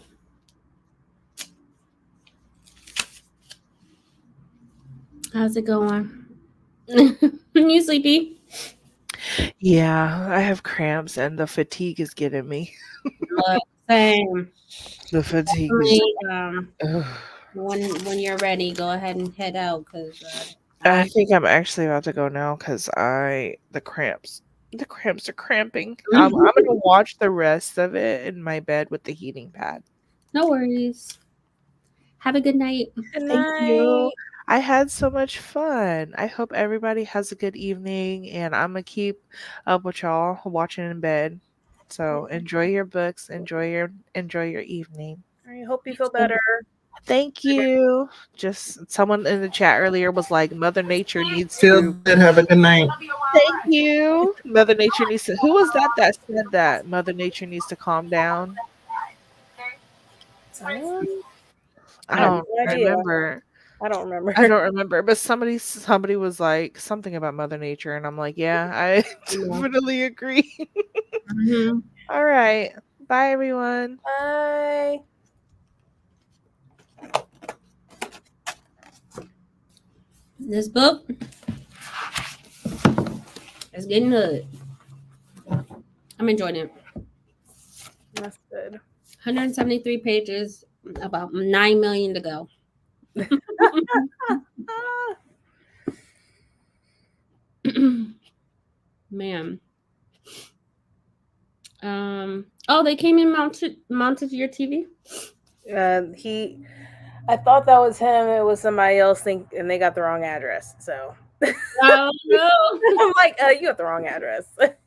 How's it going? You sleepy? Yeah, I have cramps and the fatigue is getting me. Same. The fatigue is. Ugh. When you're ready, go ahead and head out because I think I'm actually about to go now because the cramps are cramping. I'm gonna watch the rest of it in my bed with the heating pad. No worries. Have a good night. Good Thank you. night. I had so much fun. I hope everybody has a good evening, and I'm gonna keep up with y'all watching in bed. So enjoy your books, enjoy your evening. I hope you feel better. Thank you. Just someone in the chat earlier was like, Mother Nature needs Feel to. good. Have a good night. Thank you. Mother Nature needs to. Who was that said that Mother Nature needs to calm down? Um, I I have don't no idea. remember. I don't remember. I don't remember, but somebody was like something about Mother Nature, and I'm like, yeah, I definitely agree. Mhm. All right, bye everyone. Bye. This book is getting good. I'm enjoying it. That's good. 173 pages, about 9 million to go. Man. Oh, they came in mounted to your TV? I thought that was him. It was somebody else, and they got the wrong address. So Oh no. I'm like, you got the wrong address. that's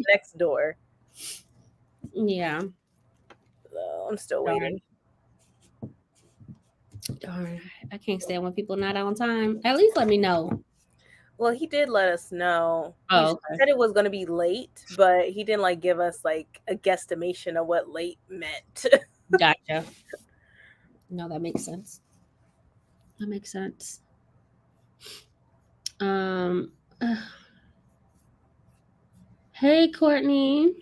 next door. Yeah. So I'm still waiting. Darn. I can't stand when people not on time. At least let me know. Well, he did let us know. He Oh, okay. said it was going to be late, but he didn't like give us like a guesstimation of what late meant. Gotcha. No, that makes sense. That makes sense. Hey Courtney.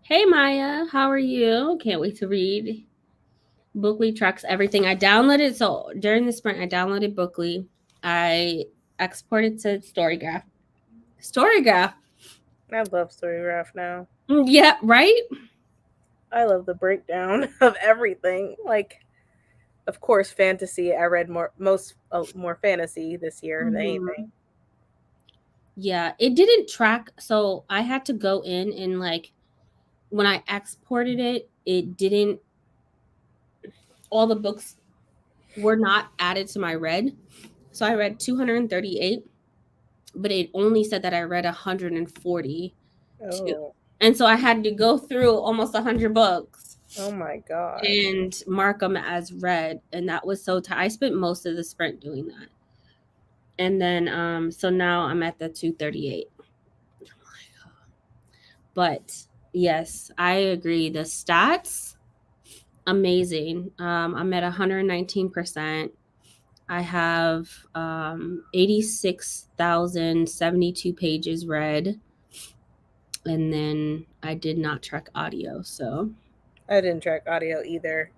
Hey Maya, how are you? Can't wait to read. Bookly tracks everything. I downloaded, so during the sprint, I downloaded Bookly. I exported to Storygraph. Storygraph. I love Storygraph now. Yeah, right? I love the breakdown of everything. Like, of course, fantasy. I read more fantasy this year than anything. Yeah, it didn't track, so I had to go in and like when I exported it, it didn't. All the books were not added to my read, so I read 238, but it only said that I read 142. Oh. And so I had to go through almost 100 books. Oh my god. And mark them as read, and that was so I spent most of the sprint doing that. And then so now I'm at the 238. But yes, I agree. The stats, amazing. I'm at 119%. I have 86,072 pages read. And then I did not track audio, so I didn't track audio either.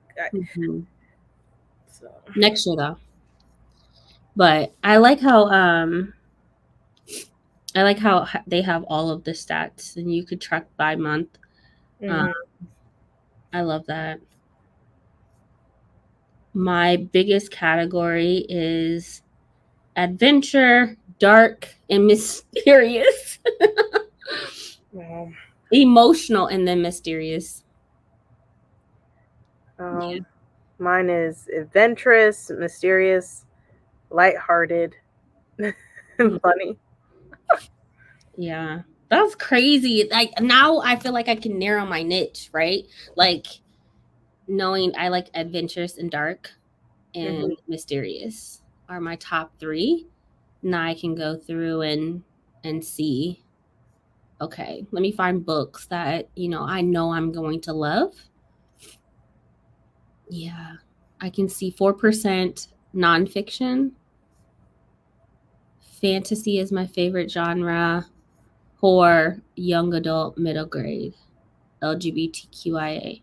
So next year though. But I like how they have all of the stats and you could track by month. I love that. My biggest category is adventure, dark, and mysterious. Wow. Emotional and then mysterious. Yeah. Mine is adventurous, mysterious, lighthearted, and funny. Yeah. That's crazy. Like now I feel like I can narrow my niche, right? Like knowing I like adventurous and dark and mysterious are my top 3. Now I can go through and see, okay, let me find books that, I know I'm going to love. Yeah. I can see 4% nonfiction. Fantasy is my favorite genre. Horror, young adult, middle grade. LGBTQIA.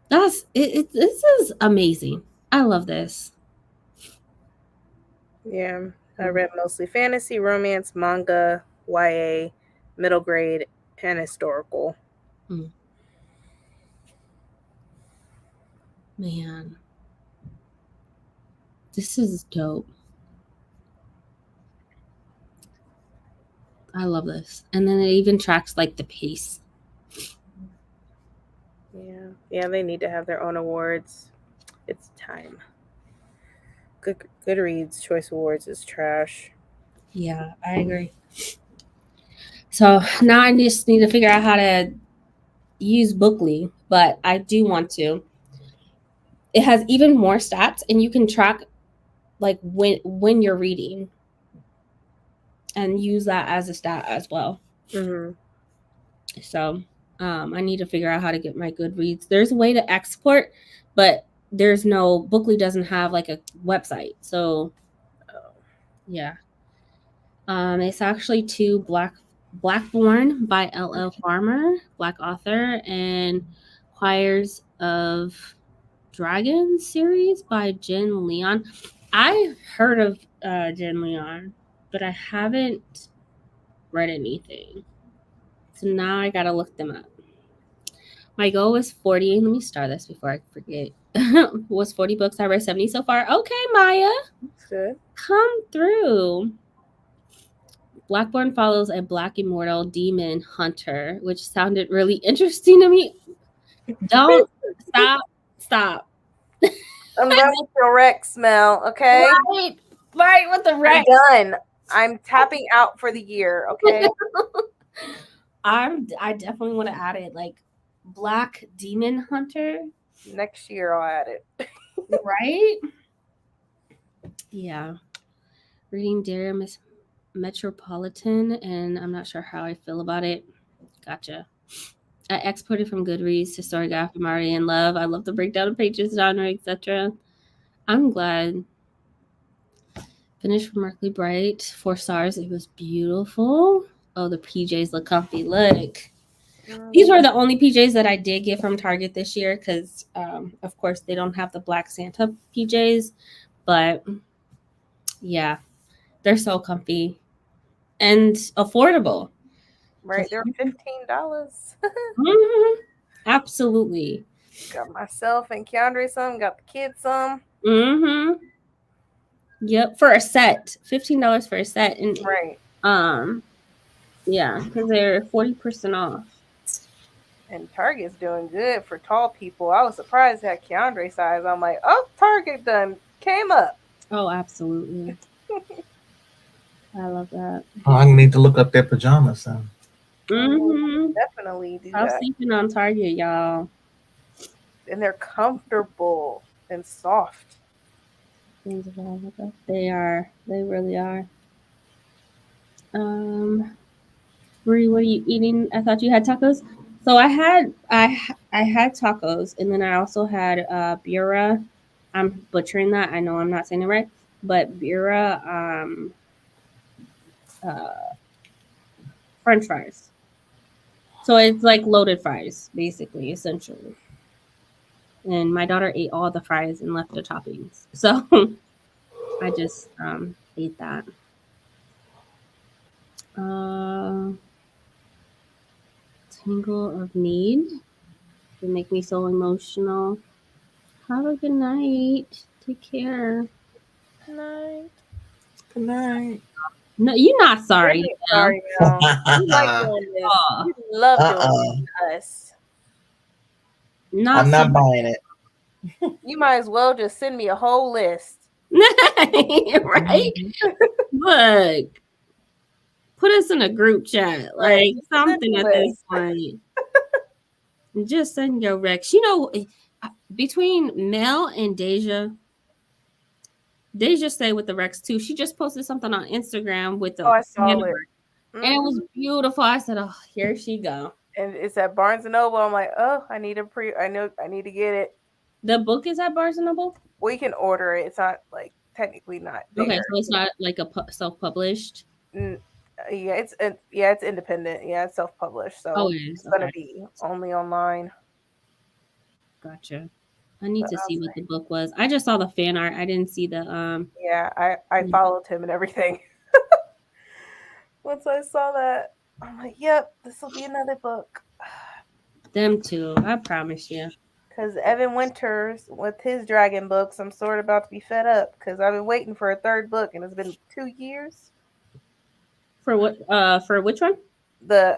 That's it. This is amazing. I love this. Yeah, I read mostly fantasy, romance, manga, YA, middle grade, and historical. Man, this is dope. I love this. And then it even tracks like the pace. Yeah, they need to have their own awards. It's time. Goodreads Choice Awards is trash. Yeah, I agree. So now I just need to figure out how to use Bookly, but I do want to. It has even more stats, and you can track like when you're reading, and use that as a stat as well. Mm-hmm. So I need to figure out how to get my Goodreads. There's a way to export, but there's no Bookly doesn't have like a website. So yeah. It's actually to Blackborn by L.L. Farmer, Black author, and Choirs of Dragons series by Jen Leon. I heard of Jen Leon, but I haven't read anything. So now I gotta look them up. My goal was 40. Let me start this before I forget. Was 40 books. I read 70 so far. Okay, Maya. That's good. Come through. Blackborn follows a black immortal demon hunter, which sounded really interesting to me. Don't stop. I'm done with your wreck smell, okay? Right with the I'm wreck. done. I'm tapping out for the year, okay? I definitely want to add it like black demon hunter. Next year I'll add it. Right? Yeah. Reading Dear Miss Metropolitan, and I'm not sure how I feel about it. Gotcha. I exported from Goodreads to Storygraph. I'm already in love. I love the breakdown of pages, genre, etc. I'm glad. Finished remarkably bright. 4 stars. It was beautiful. Oh, the PJs look comfy. Look. These were the only PJs that I did get from Target this year because, of course, they don't have the Black Santa PJs. But, yeah, they're so comfy and affordable. Right, they're $15. Mm-hmm. Absolutely. Got myself and Keandre some, got the kids some. Mm-hmm. Yep, for a set. $15 for a set. And Right. Yeah, because they're 40% off. And Target's doing good for tall people. I was surprised at Keandre size. I'm like, oh, Target done came up. Oh, absolutely. I love that. Oh, I need to look up their pajamas. So. Mm-hmm. Definitely do I'm that. sleeping on Target, y'all. And they're comfortable and soft. They are. They really are. Marie, what are you eating? I thought you had tacos. So I had tacos, and then I also had birria. I'm butchering that. I know I'm not saying it right, but birria, French fries. So it's like loaded fries, basically, essentially. And my daughter ate all the fries and left the toppings. So I just ate that. Tangle of Need. They make me so emotional. Have a good night. Take care. Good night. Good night. No, you're not sorry. Really sorry, Mel. You like doing this. Aw. You love doing this to us. Not I'm not sorry. buying it. You might as well just send me a whole list. Right? Look. Put us in a group chat. Like something at this point. Just send your Rex. You know, between Mel and Deja stayed with the Rex too. She just posted something on Instagram with the I saw Santa it. bird. And it was beautiful. I said, "Oh, here she go." And it's at Barnes and Noble. I'm like, oh, I need to get it. The book is at Barnes and Noble. We can order it. It's not like technically not there. Okay, so it's not like a self-published. it's independent. Yeah, it's self-published, Oh, so it is. it's gonna Okay. be only online. Gotcha. I need But to I see was what the book was. I just saw the fan art. I didn't see the Yeah, I Yeah. followed him and everything. Once I saw that, I'm like, yep, this will be another book. them too. I promise you. Because Evan Winters, with his dragon books, I'm sort of about to be fed up because I've been waiting for a third book and it's been 2 years. For what? For which one? The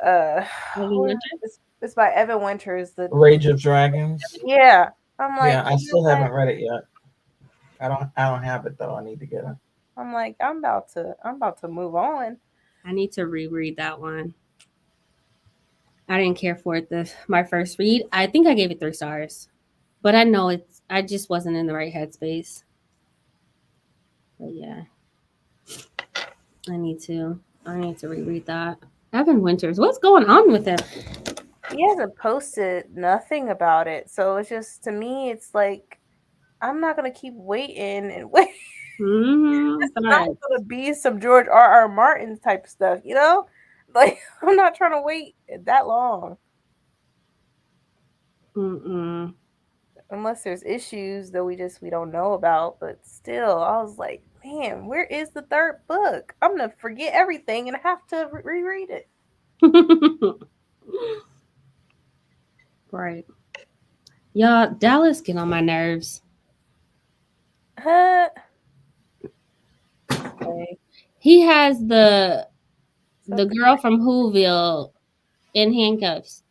Evan what is Winter? it? It's by Evan Winters. Rage of Dragons. Yeah, I'm like, Yeah, I still haven't read it yet. I don't have it though. I need to get it. I'm like, I'm about to move on. I need to reread that one. I didn't care for it my first read. I think I gave it 3 stars. But I know I just wasn't in the right headspace. But yeah. I need to reread that. Evan Winters, what's going on with him? He hasn't posted nothing about it, so it's just, to me, it's like, I'm not gonna keep waiting and wait. This is not gonna be some George R.R. Martin type stuff, you know? Like, I'm not trying to wait that long. Mm-mm. Unless there's issues that we don't know about. But still, I was like, man, where is the third book? I'm gonna forget everything and have to reread it. Right. Y'all, Dallas get on my nerves. Okay. He has the girl from Whoville in handcuffs.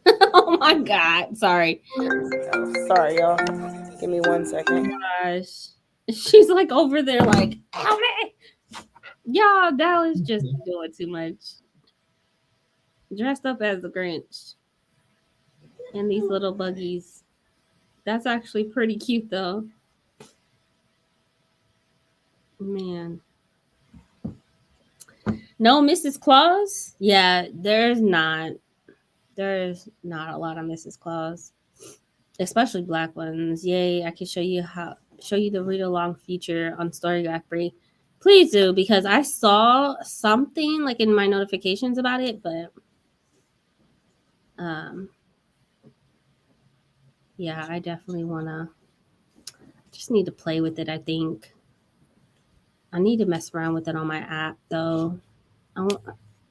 Oh my God. Sorry. Sorry, y'all. Give me 1 second. Gosh. She's like over there like, help me. Y'all, Dallas just doing too much. Dressed up as the Grinch. And these little buggies. That's actually pretty cute though. Man. No Mrs. Claus? Yeah, there's not a lot of Mrs. Claus. Especially black ones. Yay, I can show you the read along feature on Storygraph Free. Please do, because I saw something like in my notifications about it, but yeah, I definitely just need to play with it. I think I need to mess around with it on my app though.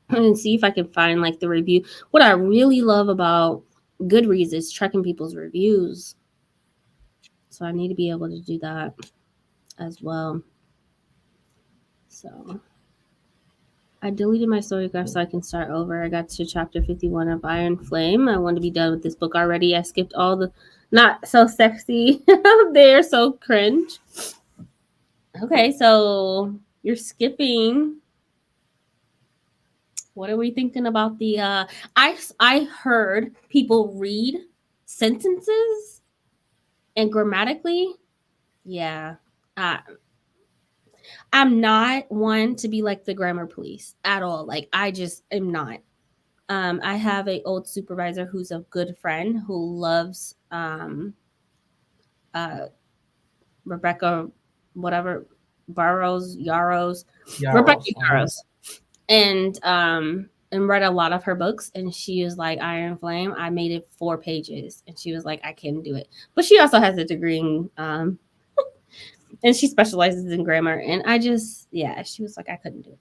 And see if I can find like the review. What I really love about Goodreads is tracking people's reviews. So I need to be able to do that as well. So I deleted my Storygraph so I can start over. I got to chapter 51 of Iron Flame. I want to be done with this book already. I skipped all the not so sexy. They're so cringe. Okay, so you're skipping. What are we thinking about the I heard people read sentences and grammatically. Yeah. I'm not one to be like the grammar police at all. Like I just am not. I have a old supervisor who's a good friend who loves Rebecca, whatever, Rebecca Yarros, and read a lot of her books. And she was like, Iron Flame, I made it 4 pages, and she was like, I can't do it. But she also has a degree in and she specializes in grammar. And she was like, I couldn't do it.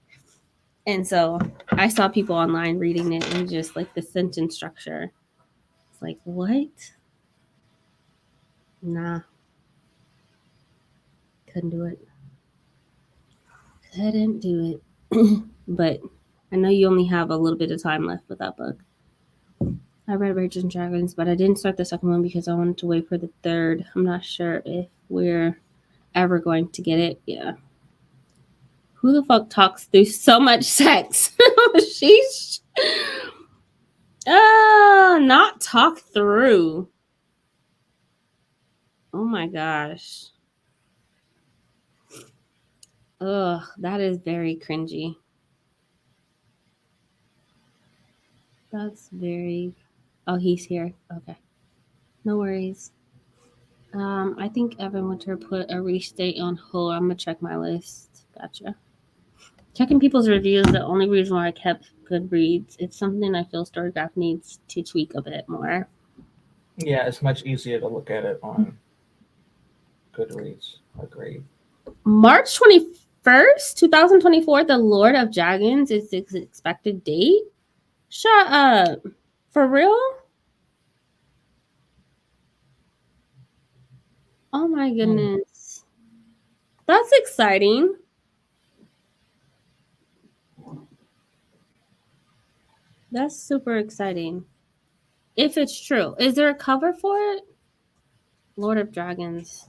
And so I saw people online reading it and just like the sentence structure. It's like, what? Nah. Couldn't do it. Couldn't do it. But I know you only have a little bit of time left with that book. I read Rage and Dragons, but I didn't start the second one because I wanted to wait for the third. I'm not sure if we're ever going to get it. Yeah. Who the fuck talks through so much sex? Sheesh. Not talk through. Oh my gosh. Ugh, that is very cringy. That's very. Oh, he's here. Okay. No worries. I think Evan Winter put a restate on hold. I'm gonna check my list. Gotcha. Checking people's reviews is the only reason why I kept Goodreads. It's something I feel Storygraph needs to tweak a bit more. Yeah, it's much easier to look at it on Goodreads. Agreed. March 21st, 2024, The Lord of Dragons is its expected date. Shut up. For real? Oh my goodness. That's exciting. That's super exciting. If it's true. Is there a cover for it? Lord of Dragons.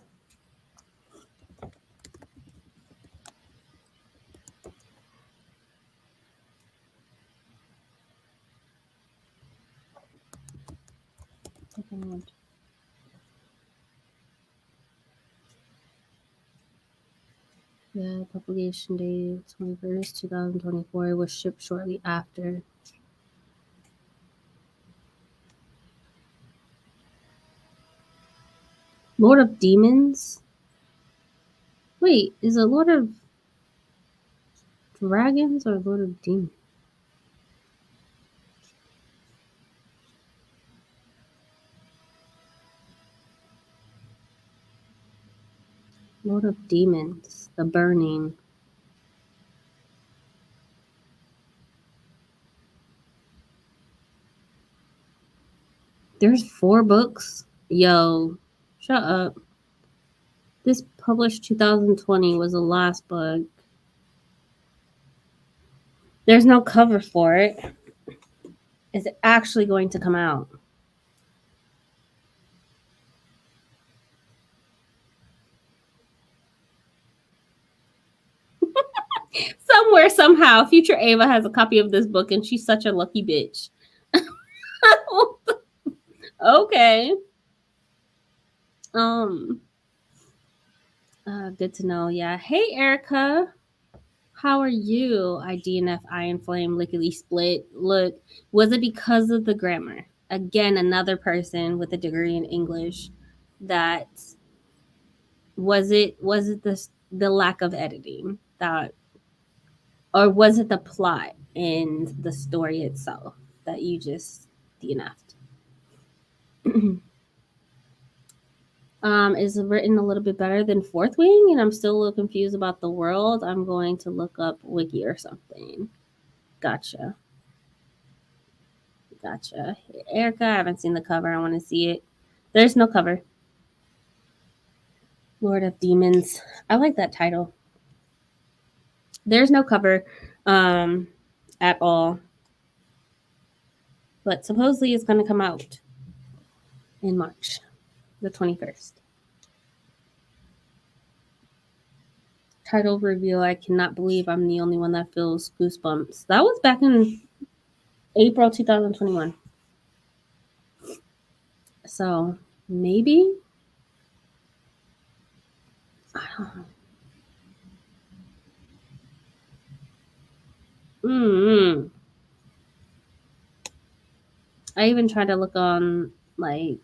Yeah, publication date 21st, 2024. It was shipped shortly after. Lord of Demons? Wait, is it Lord of Dragons or Lord of Demons? Lord of Demons. The Burning. There's 4 books? Yo, shut up. This published 2020 was the last book. There's no cover for it. Is it actually going to come out? Somewhere, somehow, future Ava has a copy of this book and she's such a lucky bitch. Okay. Good to know. Yeah. Hey, Erica. How are you? IDNF, Iron Flame, Lickety Split. Look, was it because of the grammar? Again, another person with a degree in English. That was it. Was it the lack of editing that, or was it the plot and the story itself that you just DNF'd? Is written a little bit better than Fourth Wing, and I'm still a little confused about the world. I'm going to look up Wiki or something. Gotcha. Erica, I haven't seen the cover. I want to see it. There's no cover. Lord of Demons. I like that title. There's no cover at all. But supposedly it's going to come out in March, the 21st. Title reveal. I cannot believe I'm the only one that feels goosebumps. That was back in April 2021. So maybe. I don't know. I even tried to look on like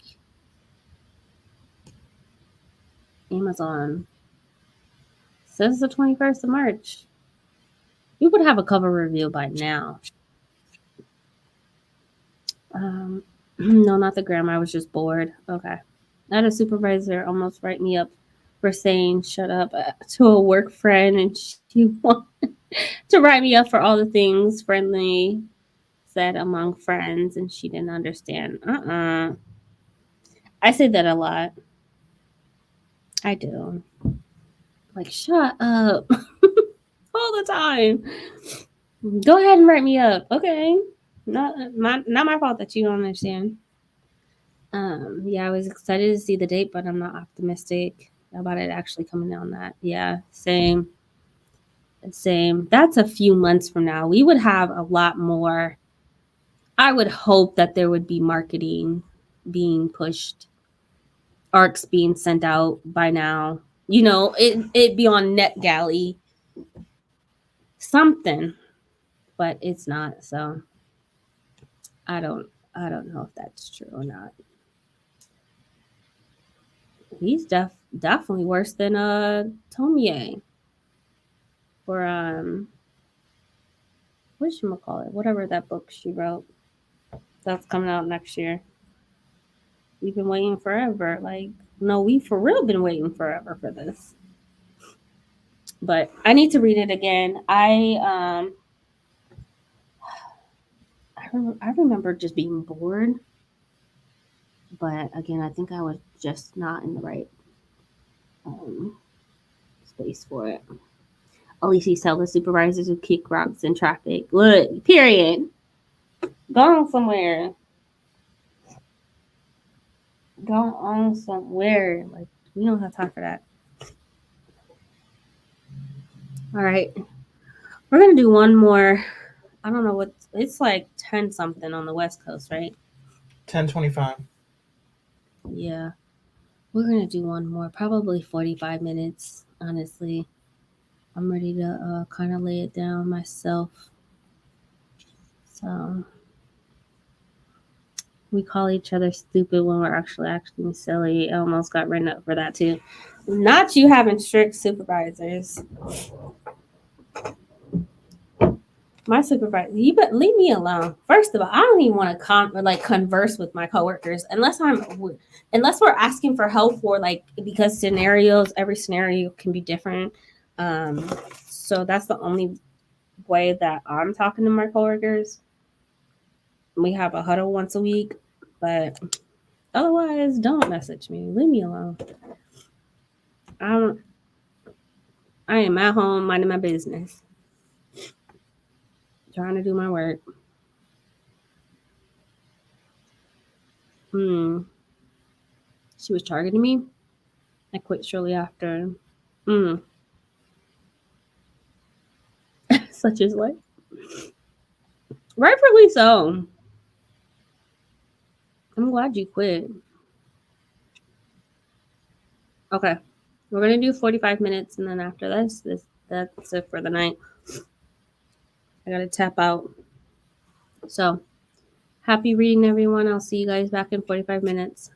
Amazon. It says the 21st of March. We would have a cover review by now. No, not the grammar. I was just bored. Okay. I had a supervisor almost write me up for saying shut up to a work friend, and she wanted to write me up for all the things friendly said among friends, and she didn't understand. I say that a lot. I do. Like, shut up all the time. Go ahead and write me up. Okay. Not my fault that you don't understand. Yeah, I was excited to see the date, but I'm not optimistic about it actually coming on that. Yeah, same. That's a few months from now. We would have a lot more. I would hope that there would be marketing being pushed, arcs being sent out by now. You know, it be on NetGalley, something, but it's not. So I don't know if that's true or not. He's definitely worse than Tomie for whatchamacallit, whatever that book she wrote that's coming out next year. We've been waiting forever. Like, no, we for real been waiting forever for this. But I need to read it again. I remember just being bored, but again, I think I was just not in the right space for it. Alicia tell the supervisors who kick rocks in traffic. Look, period. Go on somewhere. Go on somewhere. Like, we don't have time for that. All right. We're going to do one more. I don't know what it's like 10 something on the West Coast, right? 10:25. Yeah. We're going to do one more, probably 45 minutes, honestly. I'm ready to kind of lay it down myself. So we call each other stupid when we're actually acting silly. I almost got written up for that too. Not you having strict supervisors. My supervisor, you but leave me alone. First of all, I don't even want to converse with my coworkers unless we're asking for help for like because every scenario can be different. So that's the only way that I'm talking to my coworkers. We have a huddle once a week, but otherwise, don't message me. Leave me alone. I am at home minding my business, trying to do my work. She was targeting me. I quit shortly after. Such is life. Rightfully so. I'm glad you quit. Okay. We're gonna do 45 minutes and then after that's it for the night. I gotta tap out. So happy reading everyone. I'll see you guys back in 45 minutes.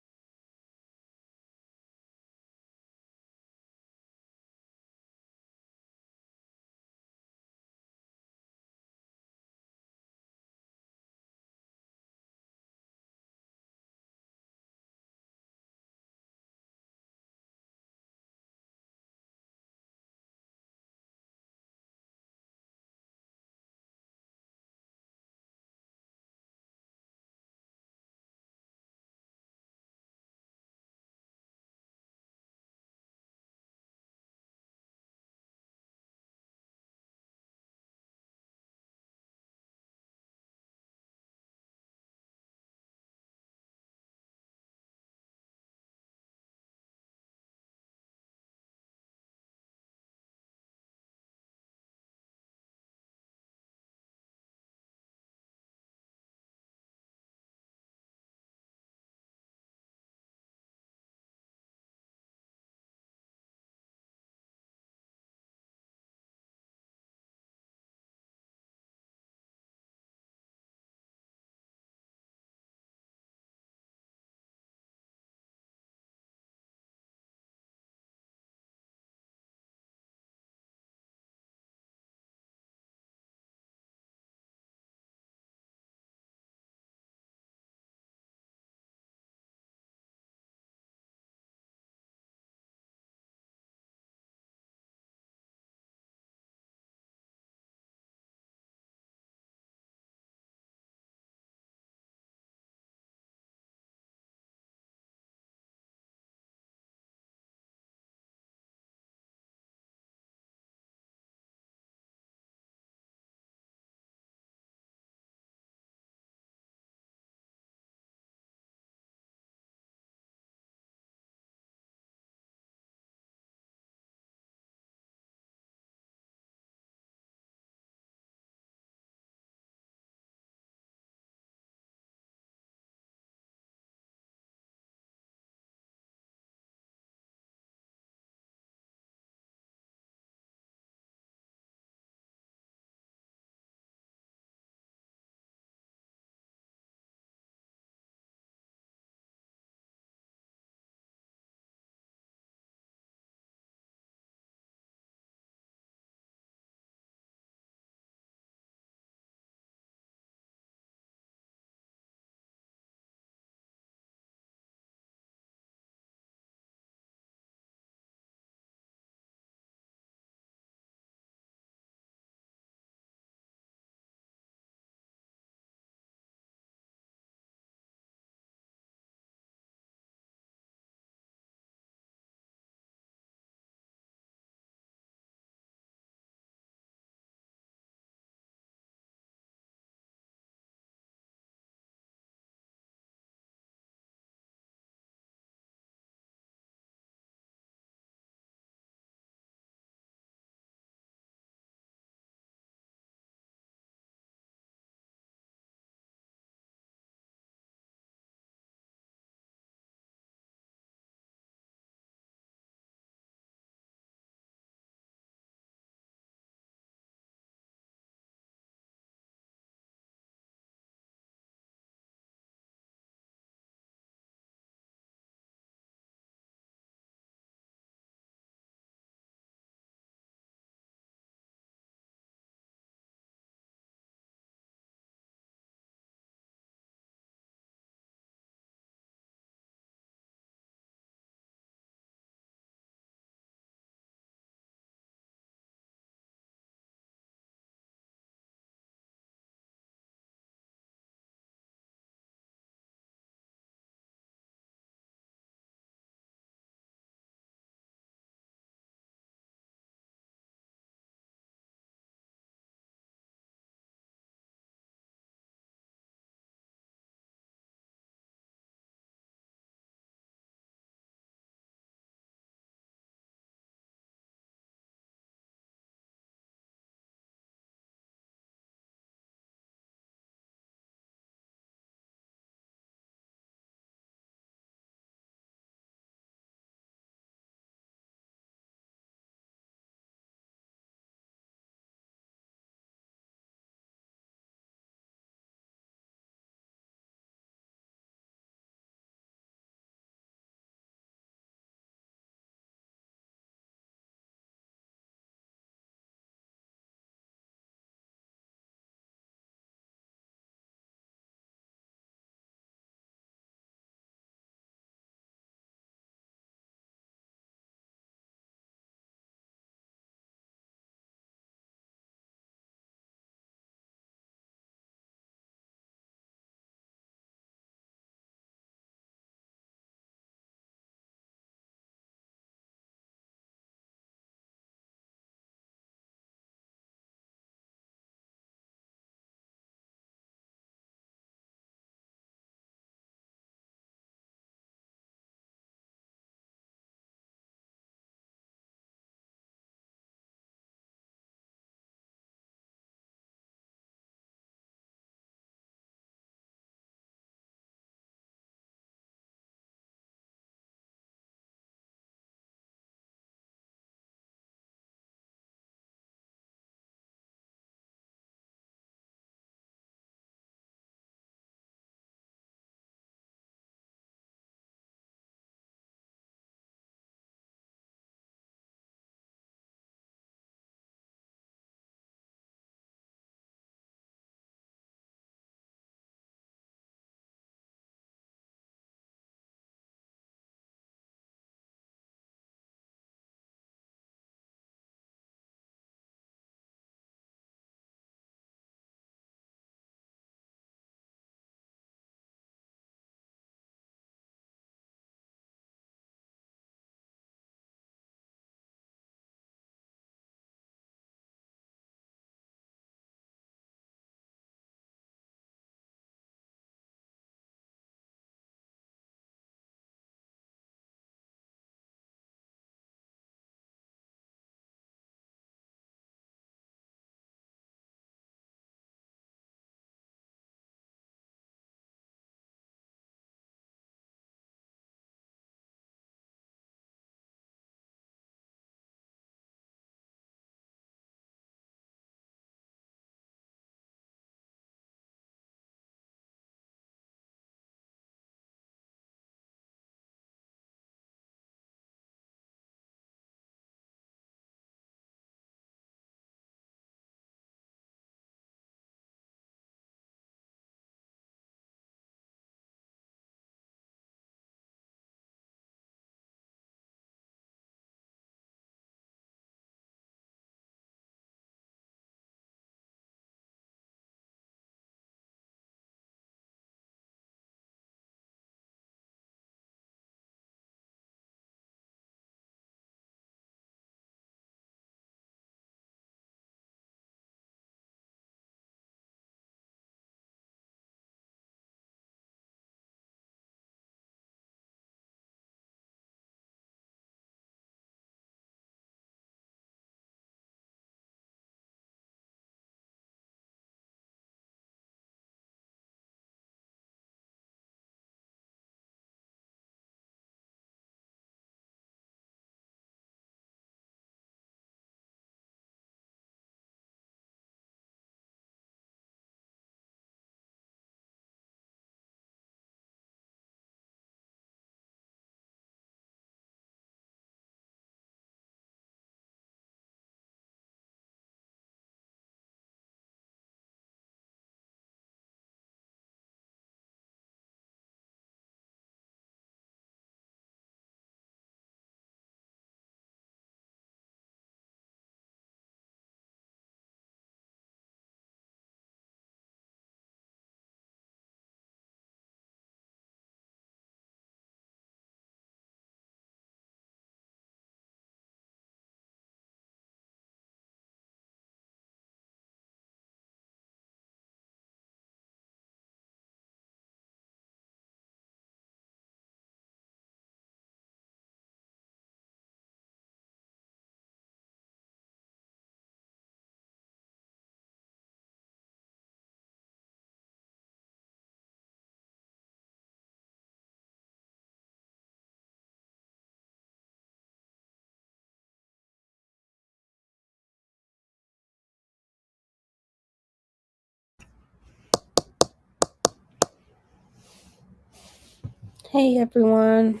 Hey everyone.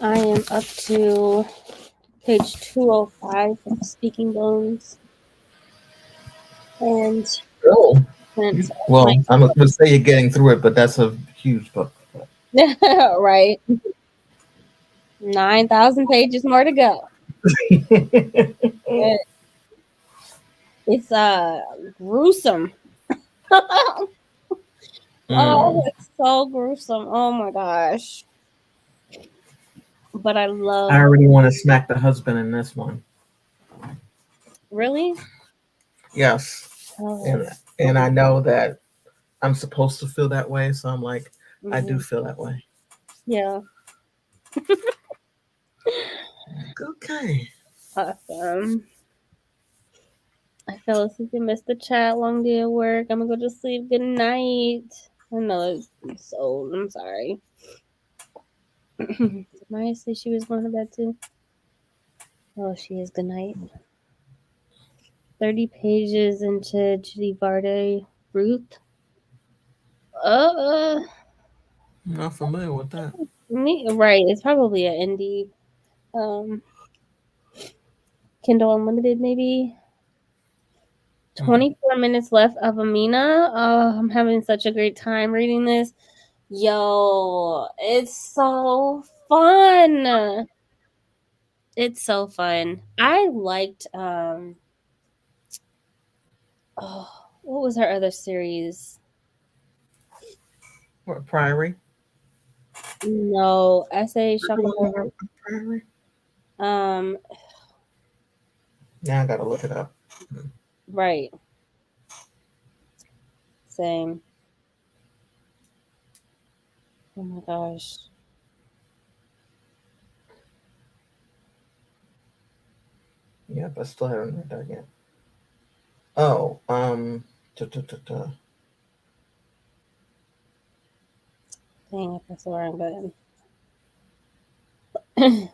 I am up to page 205 of Speaking Bones. And Oh, since well, I'm going to say you're getting through it, but that's a huge book. right. 9,000 pages more to go. It's gruesome. Oh, it's so gruesome. Oh my gosh. But I love. I already want to smack the husband in this one. Really? Yes. Oh. And I know that I'm supposed to feel that way, so I'm like, I do Mhm. feel that way. Yeah. Okay. Awesome. I fell asleep and missed the chat. Long day at work. I'm gonna go to sleep. Good night. I know I'm so old. I'm sorry. Did Maya say she was going to bed too? Oh, she is. Good night. 30 pages into Judy Varday. Ruth. I'm not familiar with that. Right. It's probably an indie. Kindle Unlimited, maybe. 24 minutes left of Amina. Oh, I'm having such a great time reading this. Yo, it's so fun. It's so fun. I liked what was her other series? What, Priory? No, Essay Shuffle. Priory? Um, Yeah, I gotta look it up. right. Same. Oh my gosh. Yeah, but I still haven't read that yet. Oh, Dang, I pressed the wrong button.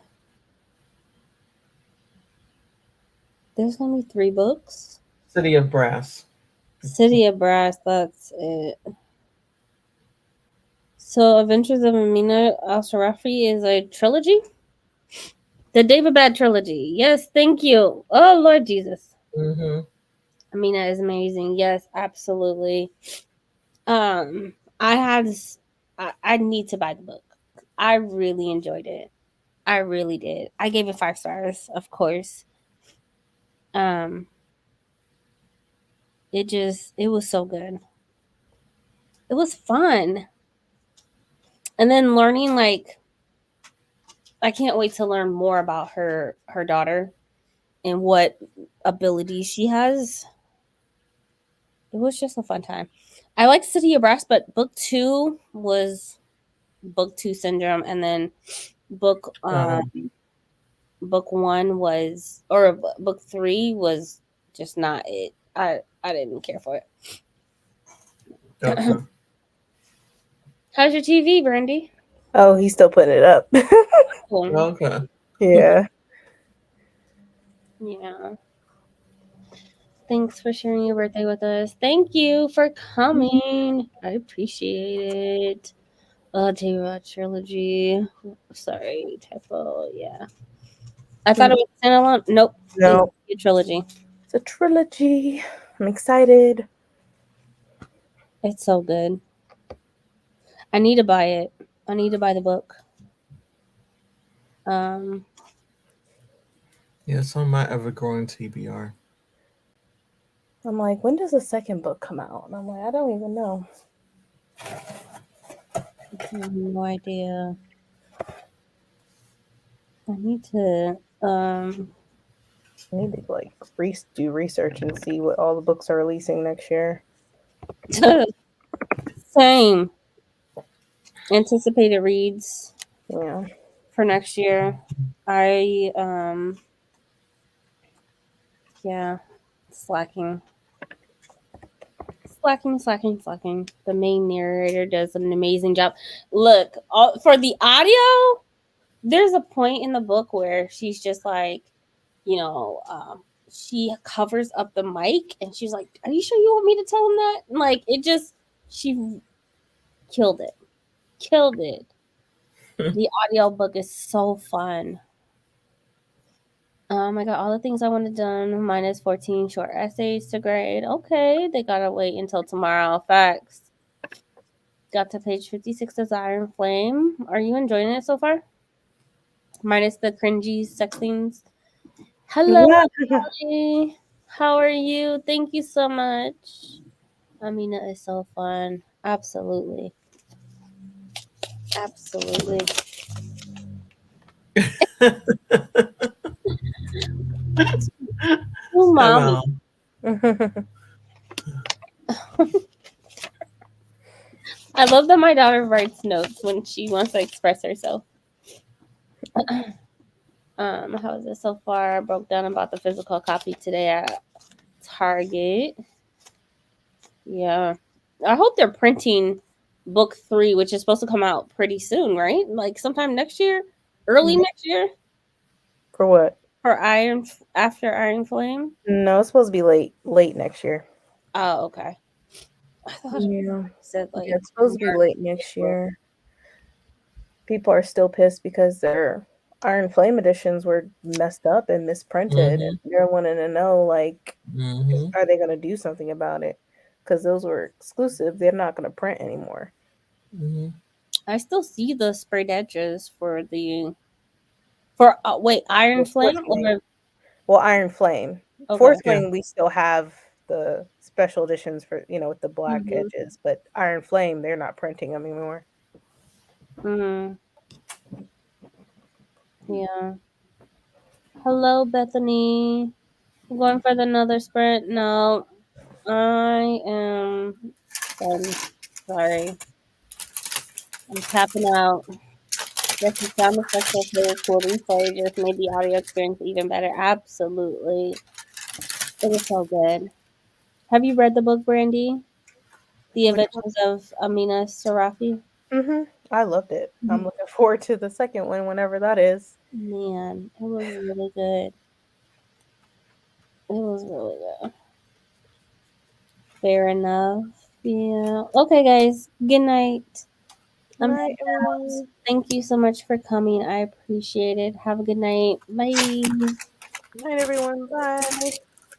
There's gonna be 3 books. City of Brass. City of Brass, that's it. So Adventures of Amina Al-Sarafi is a trilogy? The David Bad trilogy. Yes, thank you. Oh, Lord Jesus. Mm-hmm. Amina is amazing. Yes, absolutely. I need to buy the book. I really enjoyed it. I really did. I gave it 5 stars, of course. It was so good. It was fun. And then learning, like, I can't wait to learn more about her daughter and what abilities she has. It was just a fun time. I like City of Brass, but book 2 was book 2 syndrome, and then book 1 was, or book 3 was just not it. I didn't care for it. Okay. How's your TV, Brandie? Oh, he's still putting it up. Cool. Okay. Yeah. Yeah. Thanks for sharing your birthday with us. Thank you for coming. I appreciate it. David trilogy. Sorry, typo. Yeah. I thought it was standalone. Nope. No, It's a trilogy. it's a trilogy. I'm excited. It's so good. I need to buy it. I need to buy the book. Yeah, it's on my ever-growing TBR. I'm like, when does the second book come out? And I'm like, I don't even know. I have no idea. I need to I need to like do research and see what all the books are releasing next year. same anticipated reads Yeah. for next year. I yeah, slacking. The main narrator does an amazing job. Look, for the audio, there's a point in the book where she's just like, she covers up the mic and she's like, "Are you sure you want me to tell him that?" And like it just she killed it. Killed it. The audiobook is so fun. I got all the things I wanted done, minus 14 short essays to grade. Okay, they gotta wait until tomorrow. Facts. Got to page 56 of Iron Flame. Are you enjoying it so far? Minus the cringy sex scenes. Hello, Yeah. Holly. How are you? Thank you so much. Amina is so fun. Absolutely. Absolutely. Too mommy. I love that my daughter writes notes when she wants to express herself. How is it so far? I broke down about the physical copy today at Target. Yeah. I hope they're printing book 3, which is supposed to come out pretty soon, right? Like sometime next year? Early next year? For what? For after Iron Flame? No, it's supposed to be late next year. Oh, okay. I thought Yeah. it said like Yeah, it's supposed to be late next year. People are still pissed because their Iron Flame editions were messed up and misprinted, and they're wanting to know, like, are they going to do something about it? Because those were exclusive. They're not going to print anymore. I still see the sprayed edges for the Iron Flame or well, Iron Flame. okay. Fourth Wing, we still have the special editions for, with the black edges, but Iron Flame, they're not printing them anymore. Yeah. Hello, Bethany. I'm going for another sprint. No, I am done. Sorry. I'm tapping out. Yes, the sound effects are very cool. These play just made the audio experience even better. Absolutely. It was so good. Have you read the book, Brandie? The Adventures of Amina Sarafi? I loved it. I'm looking forward to the second one whenever that is. Man, it was really good. It was really good. Fair enough. Yeah. Okay, guys. Good night. Good night, everyone. Thank you so much for coming. I appreciate it. Have a good night. Bye. Good night, everyone. Bye.